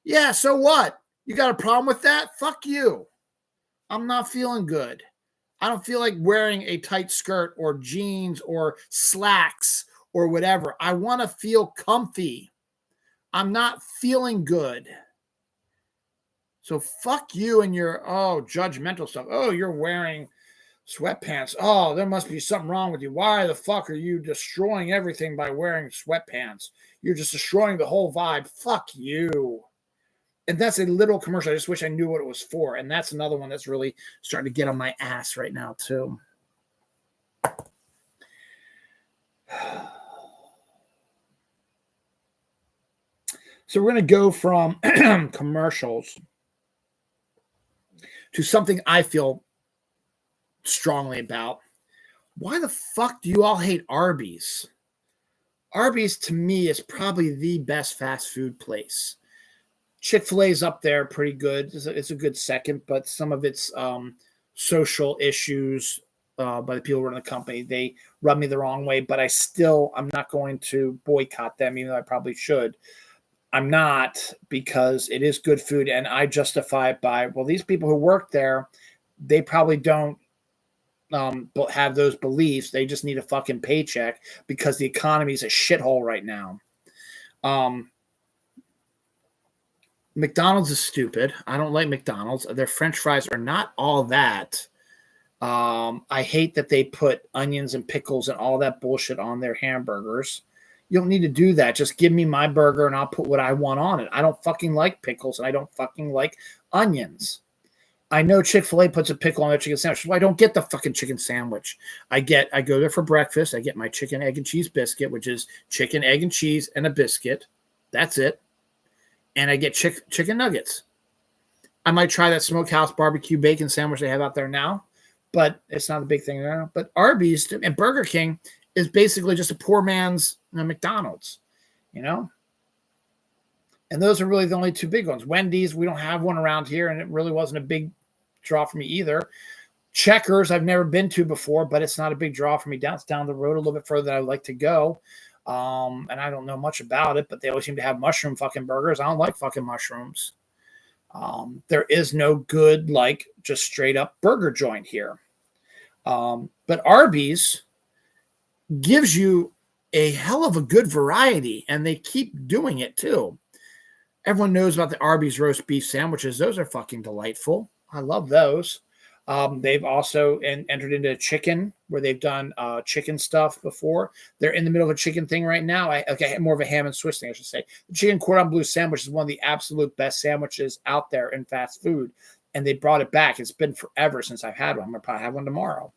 Yeah, so what? You got a problem with that? Fuck you. I'm not feeling good. I don't feel like wearing a tight skirt or jeans or slacks or whatever. I want to feel comfy. I'm not feeling good. So fuck you and your, judgmental stuff. Oh, you're wearing sweatpants. Oh, there must be something wrong with you. Why the fuck are you destroying everything by wearing sweatpants? You're just destroying the whole vibe. Fuck you. And that's a little commercial. I just wish I knew what it was for. And that's another one that's really starting to get on my ass right now, too. So we're going to go from commercials to something I feel strongly about. Why the fuck do you all hate Arby's? Arby's, to me, is probably the best fast food place. Chick-fil-A's up there pretty good. It's a good second, but some of its social issues by the people who run the company, they rub me the wrong way, but I'm not going to boycott them, even though I probably should. I'm not, because it is good food, and I justify it by, well, these people who work there, they probably don't have those beliefs. They just need a fucking paycheck because the economy is a shithole right now. McDonald's is stupid. I don't like McDonald's. Their French fries are not all that. I hate that they put onions and pickles and all that bullshit on their hamburgers. You don't need to do that. Just give me my burger and I'll put what I want on it. I don't fucking like pickles and I don't fucking like onions. I know Chick-fil-A puts a pickle on their chicken sandwich. Well, I don't get the fucking chicken sandwich. I go there for breakfast. I get my chicken, egg, and cheese biscuit, which is chicken, egg, and cheese, and a biscuit. That's it. And I get chicken nuggets. I might try that smokehouse barbecue bacon sandwich they have out there now, but it's not a big thing there. But Arby's and Burger King is basically just a poor man's McDonald's, you know? And those are really the only two big ones. Wendy's, we don't have one around here, and it really wasn't a big draw for me either. Checkers, I've never been to before, but it's not a big draw for me. It's down the road a little bit further than I would like to go. And I don't know much about it, but they always seem to have mushroom fucking burgers. I don't like fucking mushrooms. There is no good, like, just straight up burger joint here. But Arby's gives you a hell of a good variety, and they keep doing it too. Everyone knows about the Arby's roast beef sandwiches. Those are fucking delightful. I love those. They've also entered into chicken, where they've done chicken stuff before. They're in the middle of a chicken thing right now. More of a ham and Swiss thing, I should say. The chicken cordon bleu sandwich is one of the absolute best sandwiches out there in fast food, and they brought it back. It's been forever since I've had one. I'm going to probably have one tomorrow.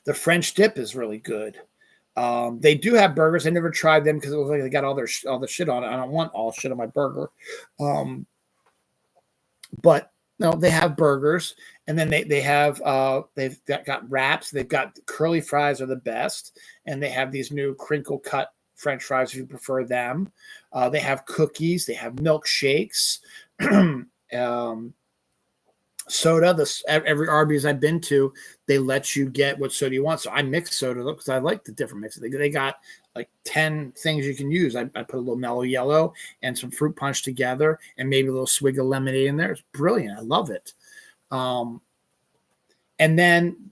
The French dip is really good. They do have burgers. I never tried them because it looks like they got all the shit on it. I don't want all shit on my burger. But no, they have burgers, and then they've got wraps. They've got curly fries are the best, and they have these new crinkle cut French fries if you prefer them. They have cookies. They have milkshakes. Soda. Every Arby's I've been to, they let you get what soda you want. So I mix soda because I like the different mixes. They got like 10 things you can use. I put a little mellow yellow and some fruit punch together, and maybe a little swig of lemonade in there. It's brilliant. I love it. And then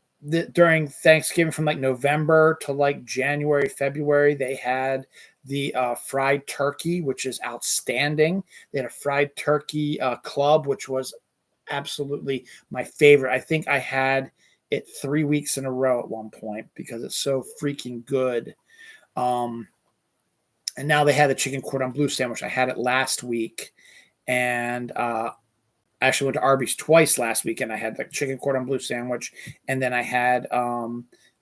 during Thanksgiving, from like November to like January, February, they had the fried turkey, which is outstanding. They had a fried turkey club, which was absolutely my favorite. I think I had it 3 weeks in a row at one point because it's so freaking good. And now they had the chicken cordon bleu sandwich. I had it last week, and I actually went to Arby's twice last week, and I had the chicken cordon bleu sandwich, and then I had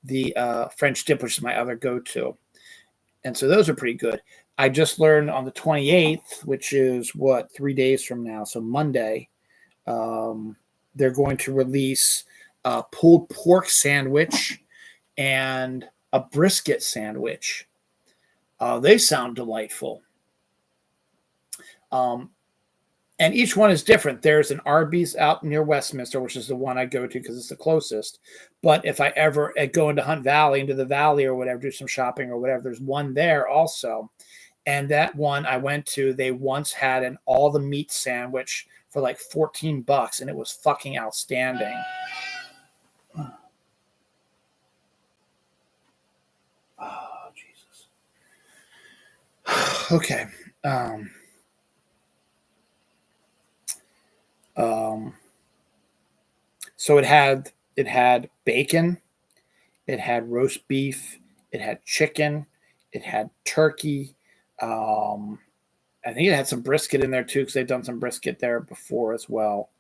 the French dip, which is my other go-to. And so those are pretty good. I just learned on the 28th, which is 3 days from now, so Monday, they're going to release a pulled pork sandwich and a brisket sandwich. They sound delightful. And each one is different. There's an Arby's out near Westminster, which is the one I go to because it's the closest. But if I ever go into Hunt Valley, into the valley or whatever, do some shopping or whatever, there's one there also. And that one I went to, they once had an all the meat sandwich for like $14, and it was fucking outstanding. Oh, Jesus. Okay. So it had bacon, it had roast beef, it had chicken, it had turkey. I think it had some brisket in there too, because they've done some brisket there before as well.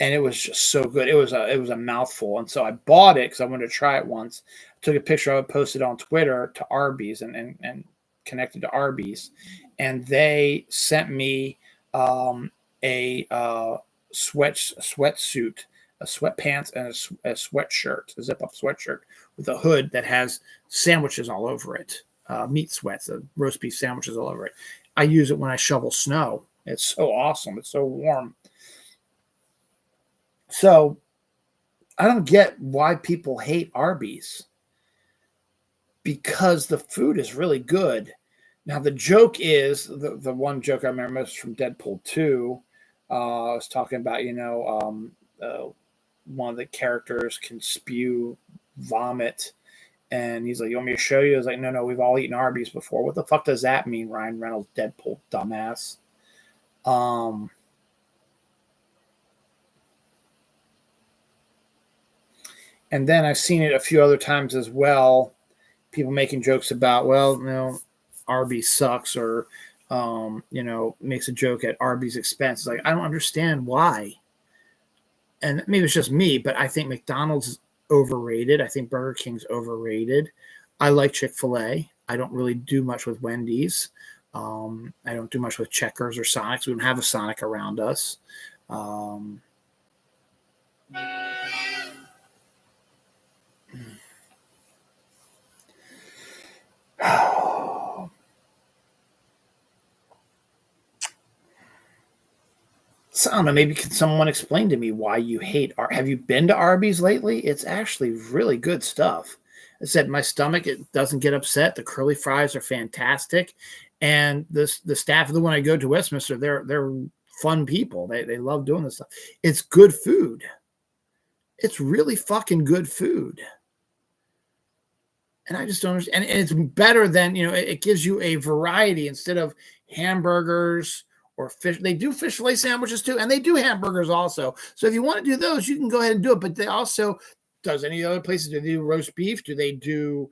And it was just so good. It was a mouthful. And so I bought it because I wanted to try it once. I took a picture of it, posted on Twitter to Arby's and connected to Arby's. And they sent me a sweatsuit, a sweatpants, and a sweatshirt, a zip-up sweatshirt with a hood that has sandwiches all over it, meat sweats, roast beef sandwiches all over it. I use it when I shovel snow. It's so awesome. It's so warm. So I don't get why people hate Arby's, because the food is really good. Now, the joke is, the one joke I remember most from Deadpool 2, I was talking about, one of the characters can spew vomit, and he's like, "You want me to show you?" I was like, No, we've all eaten Arby's before. What the fuck does that mean, Ryan Reynolds, Deadpool, dumbass? And then I've seen it a few other times as well. People making jokes about, Arby's sucks, or, makes a joke at Arby's expense. Like, I don't understand why. and maybe it's just me, but I think McDonald's is overrated. I think Burger King's overrated. I like Chick-fil-A. I don't really do much with Wendy's. I don't do much with Checkers or Sonics. We don't have a Sonic around us. Um, So I don't know. Maybe can someone explain to me why you hate? Have you been to Arby's lately? It's actually really good stuff. I said my stomach it doesn't get upset. The curly fries are fantastic, and the staff of the one I go to Westminster, they're fun people. They love doing this stuff. It's good food. It's really fucking good food. And I just don't understand. And it's better than, it gives you a variety instead of hamburgers or fish. They do fish fillet sandwiches too, and they do hamburgers also. So if you want to do those, you can go ahead and do it. But they also, does any other places, do they do roast beef? Do they do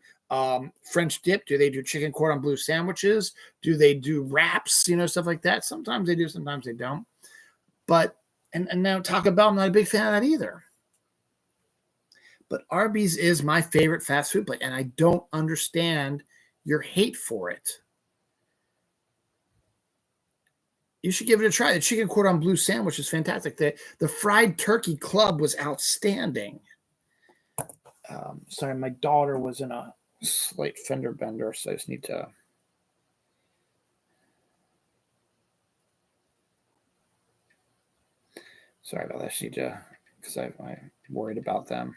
French dip? Do they do chicken cordon bleu sandwiches? Do they do wraps, stuff like that? Sometimes they do, sometimes they don't. But, and now Taco Bell, I'm not a big fan of that either. But Arby's is my favorite fast food place, and I don't understand your hate for it. You should give it a try. The chicken cordon bleu sandwich is fantastic. The fried turkey club was outstanding. Sorry, my daughter was in a slight fender bender, so I just need to. Sorry about that. I just need to, because I'm worried about them.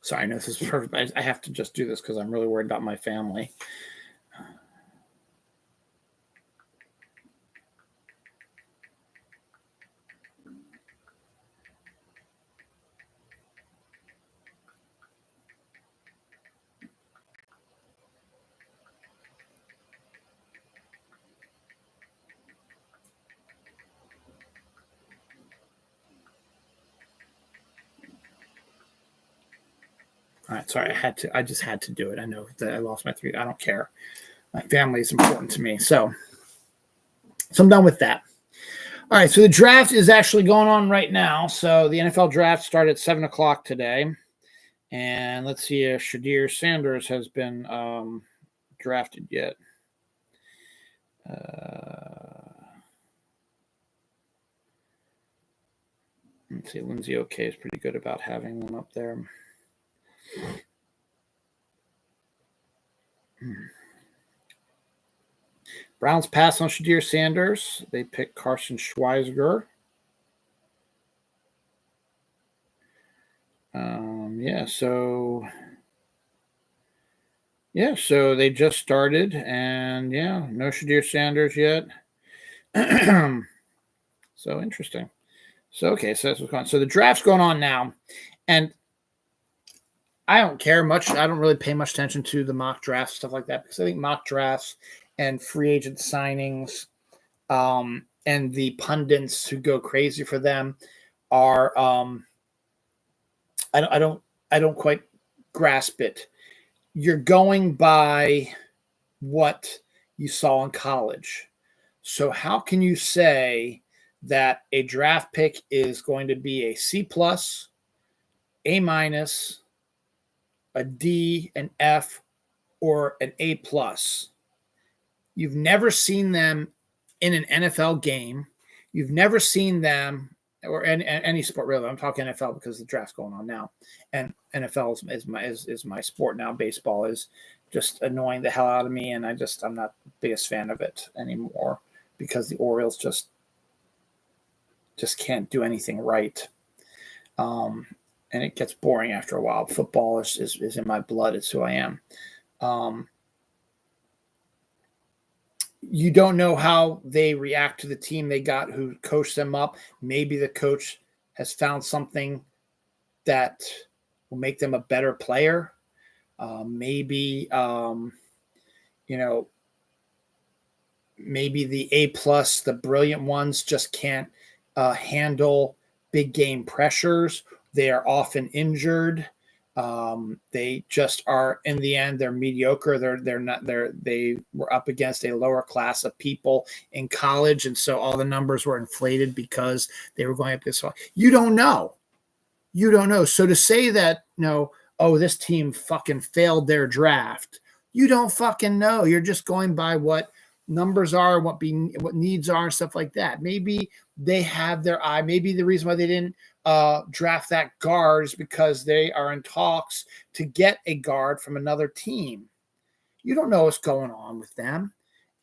Sorry, I know this is perfect. I have to just do this because I'm really worried about my family. All right, sorry, I just had to do it. I know that I lost my 3. I don't care. My family is important to me. So I'm done with that. All right, so the draft is actually going on right now. So the NFL draft started at 7:00 today. And let's see if Shadir Sanders has been drafted yet. Let's see, Lindsay OK is pretty good about having them up there. Browns pass on Shadir Sanders. They pick Carson Schweizer. So they just started, and no Shadir Sanders yet. So interesting. So that's what's going on. So the draft's going on now, and I don't care much. I don't really pay much attention to the mock drafts, stuff like that, because I think mock drafts and free agent signings, and the pundits who go crazy for them are, I don't quite grasp it. You're going by what you saw in college. So how can you say that a draft pick is going to be a C+, A-, a D, an F, or an A+? You've never seen them in an NFL game. You've never seen them, or any sport really. I'm talking NFL because the draft's going on now, and NFL is my sport now. Baseball is just annoying the hell out of me, and I'm not the biggest fan of it anymore because the Orioles just can't do anything right, and it gets boring after a while. Football is in my blood. It's who I am. You don't know how they react to the team they got who coached them up. Maybe the coach has found something that will make them a better player. Maybe the A+, the brilliant ones, just can't handle big game pressures, They are often injured. They just are, in the end, they're mediocre. They were up against a lower class of people in college, and so all the numbers were inflated because they were going up this far. You don't know. So to say that, oh, this team fucking failed their draft, you don't fucking know. You're just going by what numbers are, what needs are, and stuff like that. Maybe they have their eye. Maybe the reason why they didn't draft that guard is because they are in talks to get a guard from another team. You don't know what's going on with them.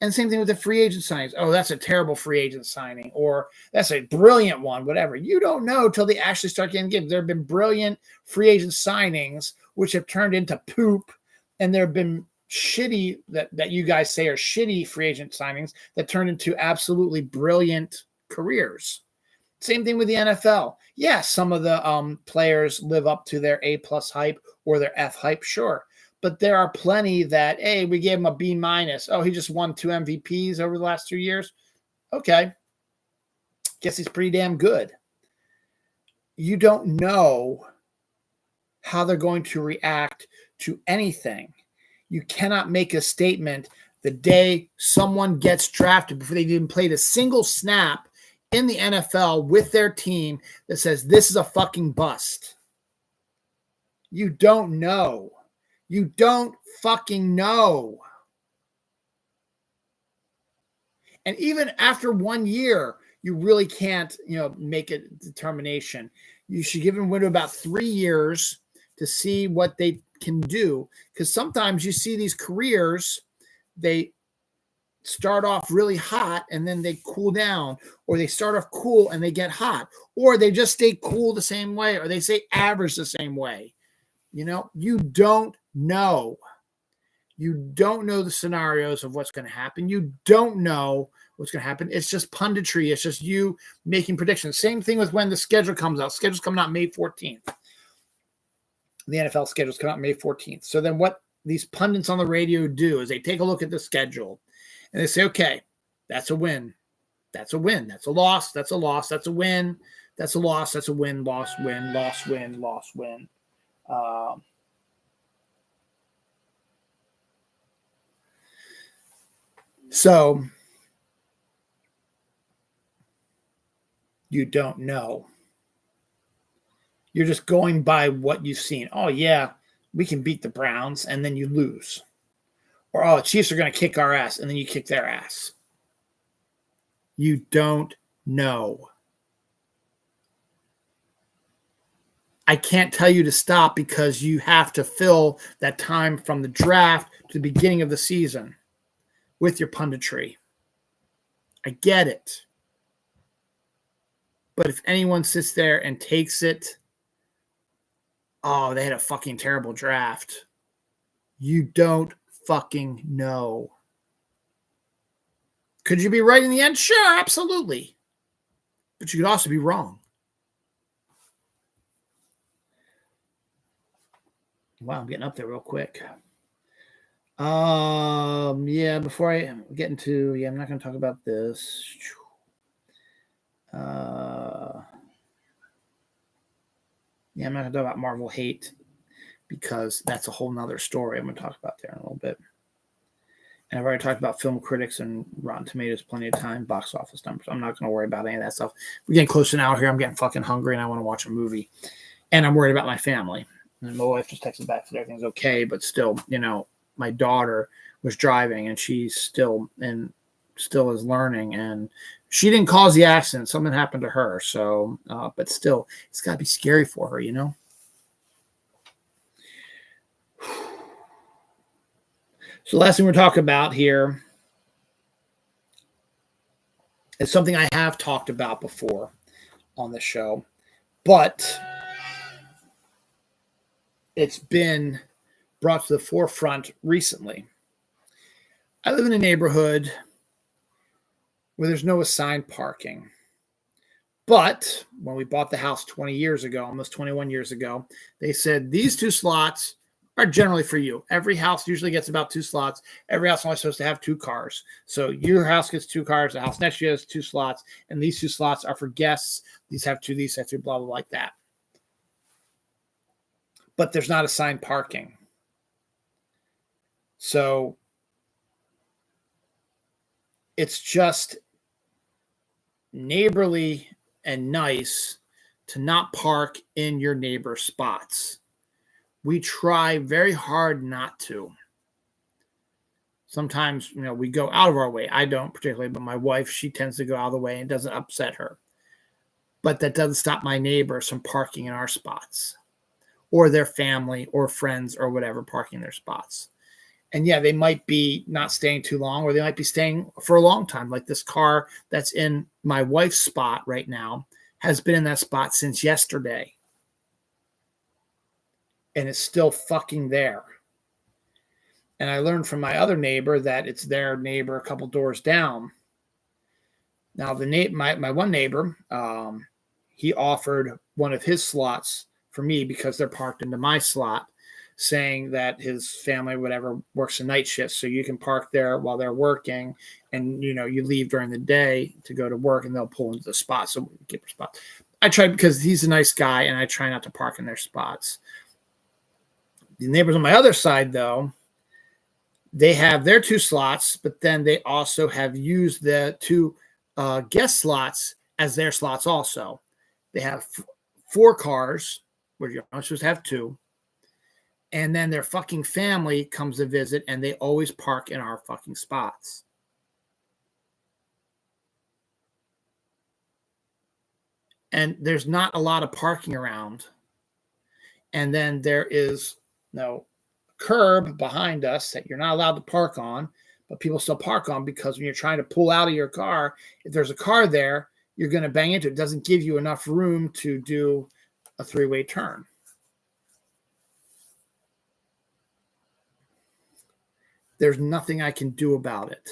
And same thing with the free agent signings. Oh, that's a terrible free agent signing, or that's a brilliant one, whatever. You don't know until they actually start getting given. There have been brilliant free agent signings which have turned into poop, and there have been shitty that you guys say are shitty free agent signings that turned into absolutely brilliant careers. Same thing with the NFL. Yeah, some of the players live up to their A+ hype or their F hype, sure. But there are plenty that, hey, we gave him a B-. Oh, he just won 2 MVPs over the last 2 years. Okay. Guess he's pretty damn good. You don't know how they're going to react to anything. You cannot make a statement the day someone gets drafted before they even played a single snap in the NFL with their team that says this is a fucking bust. You don't know. You don't fucking know. And even after 1 year, you really can't, make a determination. You should give them a window about 3 years to see what they can do. Because sometimes you see these careers, they start off really hot and then they cool down, or they start off cool and they get hot, or they just stay cool the same way, or they stay average the same way. You don't know. You don't know the scenarios of what's going to happen. You don't know what's going to happen. It's just punditry. It's just you making predictions. Same thing with when the schedule comes out. Schedule's coming out May 14th. The NFL schedule's coming out May 14th. So then what these pundits on the radio do is they take a look at the schedule and they say, okay, that's a win. That's a win. That's a loss. That's a loss. That's a win. That's a loss. That's a win. Loss, win, loss, win, loss, win. So you don't know. You're just going by what you've seen. Oh, yeah, we can beat the Browns, and then you lose. Or, oh, the Chiefs are going to kick our ass, and then you kick their ass. You don't know. I can't tell you to stop because you have to fill that time from the draft to the beginning of the season with your punditry. I get it. But if anyone sits there and takes it, oh, they had a fucking terrible draft. You don't fucking know. Could you be right in the end? Sure, absolutely. But you could also be wrong. Wow, I'm getting up there real quick. Before I get into, I'm not going to talk about this. I'm not going to talk about Marvel hate because that's a whole nother story I'm going to talk about there in a little bit. And I've already talked about film critics and Rotten Tomatoes plenty of time, box office numbers. I'm not going to worry about any of that stuff. We're getting close to an hour here. I'm getting fucking hungry and I want to watch a movie. And I'm worried about my family. And my wife just texted back that everything's okay, but still, my daughter was driving and she's still is learning, and she didn't cause the accident. Something happened to her. So, but still, it's got to be scary for her, So the last thing we're talking about here is something I have talked about before on the show, but it's been brought to the forefront recently. I live in a neighborhood where there's no assigned parking. But when we bought the house 20 years ago, almost 21 years ago, they said these 2 slots are generally for you. Every house usually gets about 2 slots. Every house is only supposed to have 2 cars. So your house gets 2 cars. The house next to you has 2 slots. And these 2 slots are for guests. These have 2, these have 2, blah, blah, like that. but there's not assigned parking. So it's just neighborly and nice to not park in your neighbor's spots. We try very hard not to. Sometimes, we go out of our way. I don't particularly, but my wife, she tends to go out of the way and it doesn't upset her. But that doesn't stop my neighbors from parking in our spots, or their family or friends or whatever parking their spots. And yeah, they might be not staying too long, or they might be staying for a long time. Like this car that's in my wife's spot right now has been in that spot since yesterday. And it's still fucking there. And I learned from my other neighbor that it's their neighbor a couple doors down. Now, my one neighbor, he offered one of his slots for me because they're parked into my slot, saying that his family, whatever, works a night shift. So you can park there while they're working, and, you leave during the day to go to work, and they'll pull into the spot. So we get your spot. I try, because he's a nice guy, and I try not to park in their spots. The neighbors on my other side, though, they have their 2 slots, but then they also have used the 2 guest slots as their slots also. They have 4 cars, where you're not supposed to have 2. And then their fucking family comes to visit, and they always park in our fucking spots. And there's not a lot of parking around. And then there is no curb behind us that you're not allowed to park on, but people still park on, because when you're trying to pull out of your car, if there's a car there, you're going to bang into it. It doesn't give you enough room to do a 3-way turn. There's nothing I can do about it.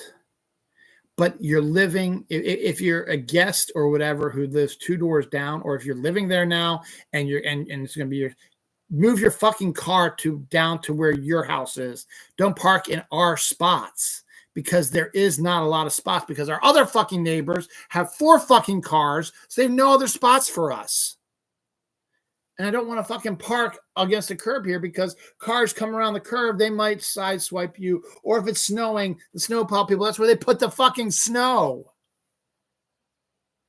But you're living, if you're a guest or whatever who lives 2 doors down, or if you're living there now and it's going to be move your fucking car down to where your house is. Don't park in our spots, because there is not a lot of spots, because our other fucking neighbors have 4 fucking cars, so they have no other spots for us. And I don't want to fucking park against the curb here, because cars come around the curb, they might sideswipe you. Or if it's snowing, the snowplow people, that's where they put the fucking snow.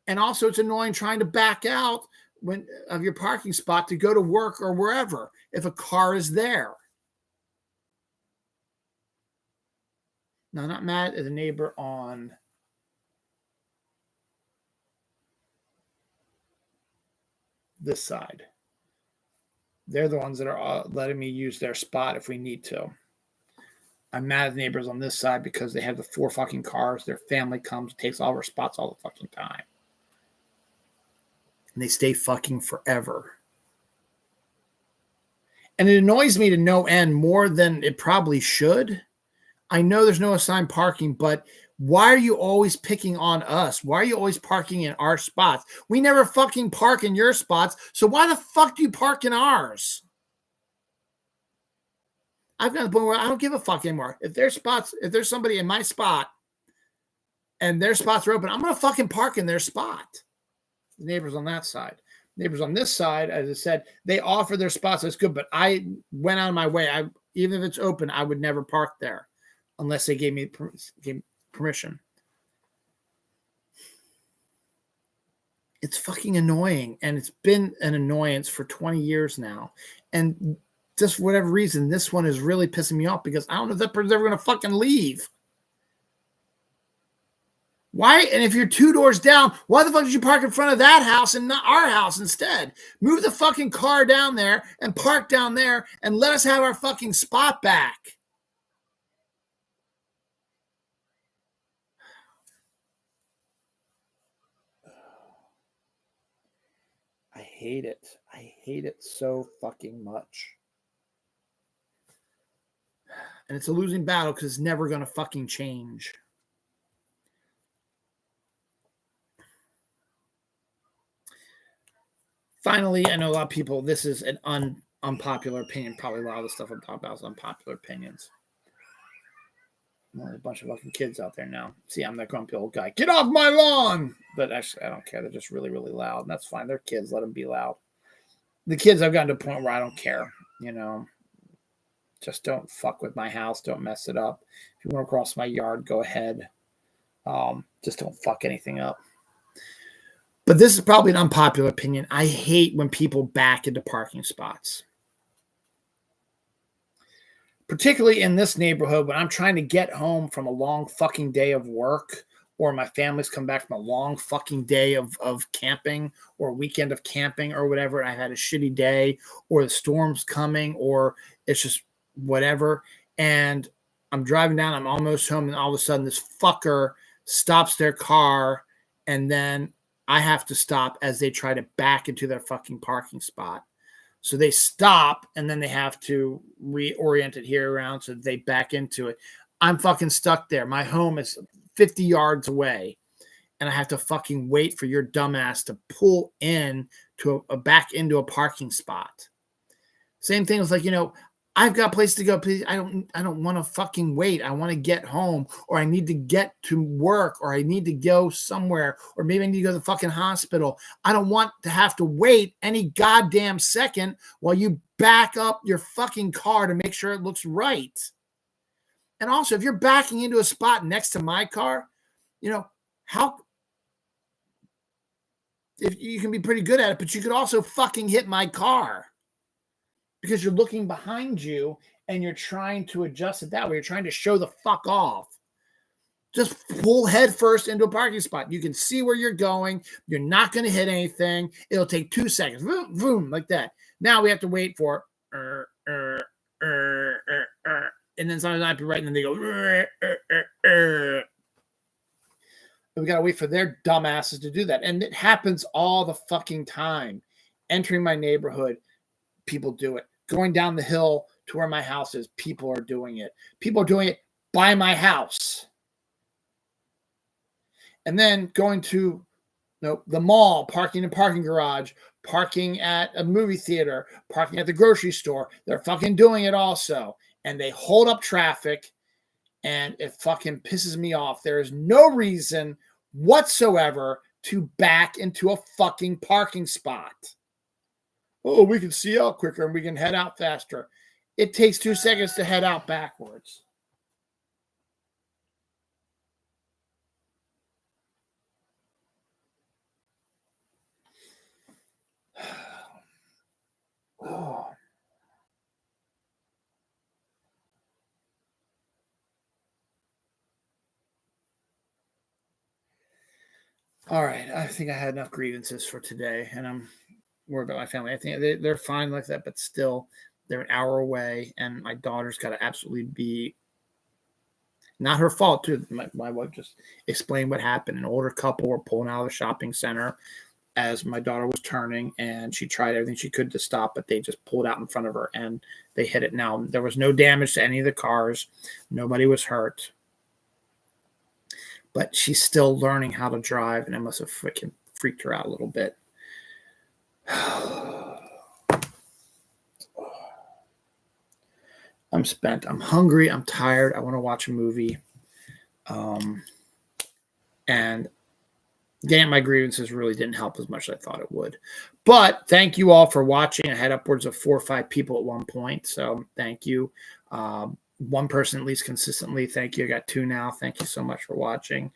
And also, it's annoying trying to back out of your parking spot to go to work or wherever if a car is there. Now, I'm not mad at the neighbor on this side. They're the ones that are letting me use their spot if we need to. I'm mad at the neighbors on this side because they have the 4 fucking cars. Their family comes, takes all our spots all the fucking time. And they stay fucking forever. And it annoys me to no end, more than it probably should. I know there's no assigned parking, but why are you always picking on us? Why are you always parking in our spots? We never fucking park in your spots, so why the fuck do you park in ours? I've got to the point where I don't give a fuck anymore. If there's somebody in my spot and their spots are open, I'm going to fucking park in their spot. The neighbors on that side. Neighbors on this side, as I said, they offer their spots. That's good, but I went out of my way. Even if it's open, I would never park there unless they gave me permission. It's fucking annoying, and it's been an annoyance for 20 years now. And just for whatever reason, this one is really pissing me off, because I don't know if that person's ever going to fucking leave. Why? And if you're 2 doors down, why the fuck did you park in front of that house and not our house instead? Move the fucking car down there and park down there and let us have our fucking spot back. I hate it. I hate it so fucking much. And it's a losing battle, because it's never going to fucking change. Finally, I know a lot of people, this is an unpopular opinion. Probably a lot of the stuff I'm talking about is unpopular opinions. There's a bunch of fucking kids out there now. See, I'm that grumpy old guy. Get off my lawn! But actually, I don't care. They're just really, really loud. And that's fine. They're kids. Let them be loud. The kids, I've gotten to a point where I don't care. you know, just don't fuck with my house. Don't mess it up. If you want to cross my yard, go ahead. Just don't fuck anything up. But this is probably an unpopular opinion. I hate when people back into parking spots. Particularly in this neighborhood when I'm trying to get home from a long fucking day of work, or my family's come back from a long fucking day of camping, or a weekend of camping or whatever. I had a shitty day, or the storm's coming, or it's just whatever. And I'm driving down, I'm almost home, and all of a sudden this fucker stops their car, and then I have to stop as they try to back into their fucking parking spot. So they stop, and then they have to reorient it here around so they back into it. I'm fucking stuck there. My home is 50 yards away, and I have to fucking wait for your dumbass to pull in to a back into a parking spot. Same thing was like, I've got a place to go. Please, I don't want to fucking wait. I want to get home, or I need to get to work, or I need to go somewhere, or maybe I need to go to the fucking hospital. I don't want to have to wait any goddamn second while you back up your fucking car to make sure it looks right. And also, if you're backing into a spot next to my car, if you can be pretty good at it, but you could also fucking hit my car. Because you're looking behind you and you're trying to adjust it that way. You're trying to show the fuck off. Just pull head first into a parking spot. You can see where you're going. You're not going to hit anything. It'll take 2 seconds. Boom, boom, like that. Now we have to wait for and then sometimes I'd be right, and then they go we got to wait for their dumbasses to do that. And it happens all the fucking time. Entering my neighborhood, people do it. Going down the hill to where my house is, people are doing it. People are doing it by my house. And then going to the mall, parking in a parking garage, parking at a movie theater, parking at the grocery store. They're fucking doing it also. And they hold up traffic, and it fucking pisses me off. There is no reason whatsoever to back into a fucking parking spot. Oh, we can see out quicker and we can head out faster. It takes 2 seconds to head out backwards. Oh. All right. I think I had enough grievances for today, and I'm worried about my family. I think they're fine like that, but still, they're an hour away, and my daughter's got to absolutely be not her fault, too. My wife just explained what happened. An older couple were pulling out of the shopping center as my daughter was turning, and she tried everything she could to stop, but they just pulled out in front of her, and they hit it. Now, there was no damage to any of the cars. Nobody was hurt. But she's still learning how to drive, and it must have freaking freaked her out a little bit. I'm spent. I'm hungry. I'm tired. I want to watch a movie. And getting my grievances really didn't help as much as I thought it would. But thank you all for watching. I had upwards of 4 or 5 people at one point. So thank you. One person at least consistently. Thank you. I got 2 now. Thank you so much for watching.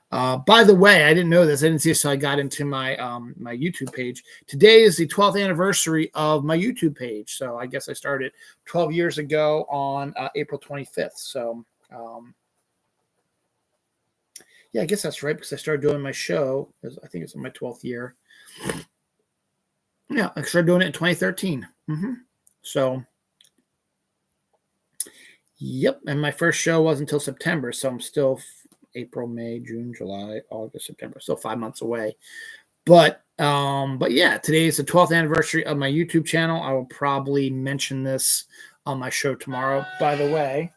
By the way, I didn't know this. I didn't see it, so I got into my my YouTube page. Today is the 12th anniversary of my YouTube page. So I guess I started 12 years ago on April 25th. So yeah, I guess that's right, because I started doing my show. I think it's in my 12th year. Yeah, I started doing it in 2013. So, yep. And my first show wasn't until September. So I'm still April, May, June, July, August, September. Still 5 months away. But yeah, today is the 12th anniversary of my YouTube channel. I will probably mention this on my show tomorrow. By the way,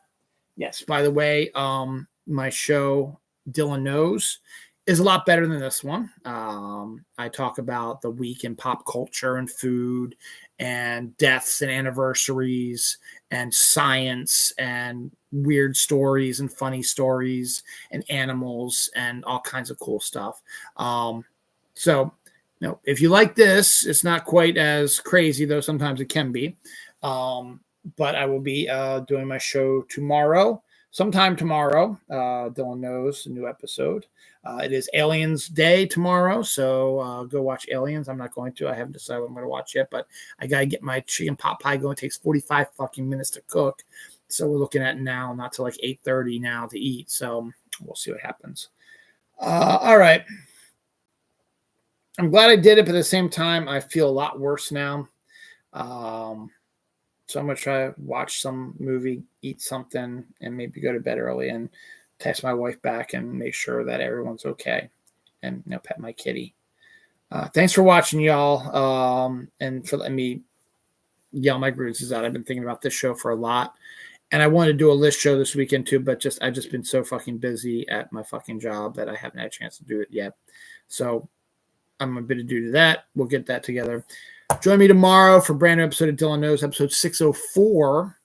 my show, Dylan Knows, is a lot better than this one. I talk about the week in pop culture and food and deaths and anniversaries and science and weird stories and funny stories and animals and all kinds of cool stuff. So, if you like this, it's not quite as crazy, though sometimes it can be. But I will be doing my show tomorrow, sometime tomorrow. Dylan knows, a new episode. It is Aliens Day tomorrow, so go watch Aliens. I'm not going to. I haven't decided what I'm going to watch yet, but I got to get my chicken pot pie going. It takes 45 fucking minutes to cook. So we're looking at now, not till like 8:30 now to eat. So we'll see what happens. All right. I'm glad I did it, but at the same time, I feel a lot worse now. So I'm going to try to watch some movie, eat something, and maybe go to bed early and text my wife back and make sure that everyone's okay and pet my kitty. Thanks for watching, y'all, and for letting me yell my grievances out. I've been thinking about this show for a lot. And I wanted to do a list show this weekend too, but I've just been so fucking busy at my fucking job that I haven't had a chance to do it yet. So I'm a bit ado to that. We'll get that together. Join me tomorrow for a brand new episode of Dylan Knows, episode 604.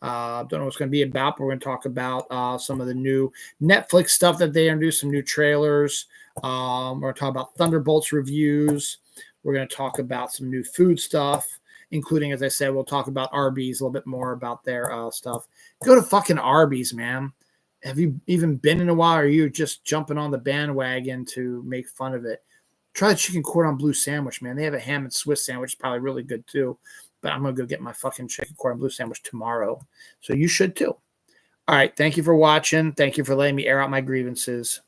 Don't know what it's going to be about, but we're going to talk about some of the new Netflix stuff that they introduced, some new trailers. We're going to talk about Thunderbolts reviews. We're going to talk about some new food stuff, including, as I said, we'll talk about Arby's, a little bit more about their stuff. Go to fucking Arby's, man. Have you even been in a while, or are you just jumping on the bandwagon to make fun of it? Try the chicken cordon bleu sandwich, man. They have a ham and Swiss sandwich, probably really good too. But I'm going to go get my fucking chicken cordon bleu sandwich tomorrow. So you should too. All right. Thank you for watching. Thank you for letting me air out my grievances.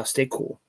Stay cool.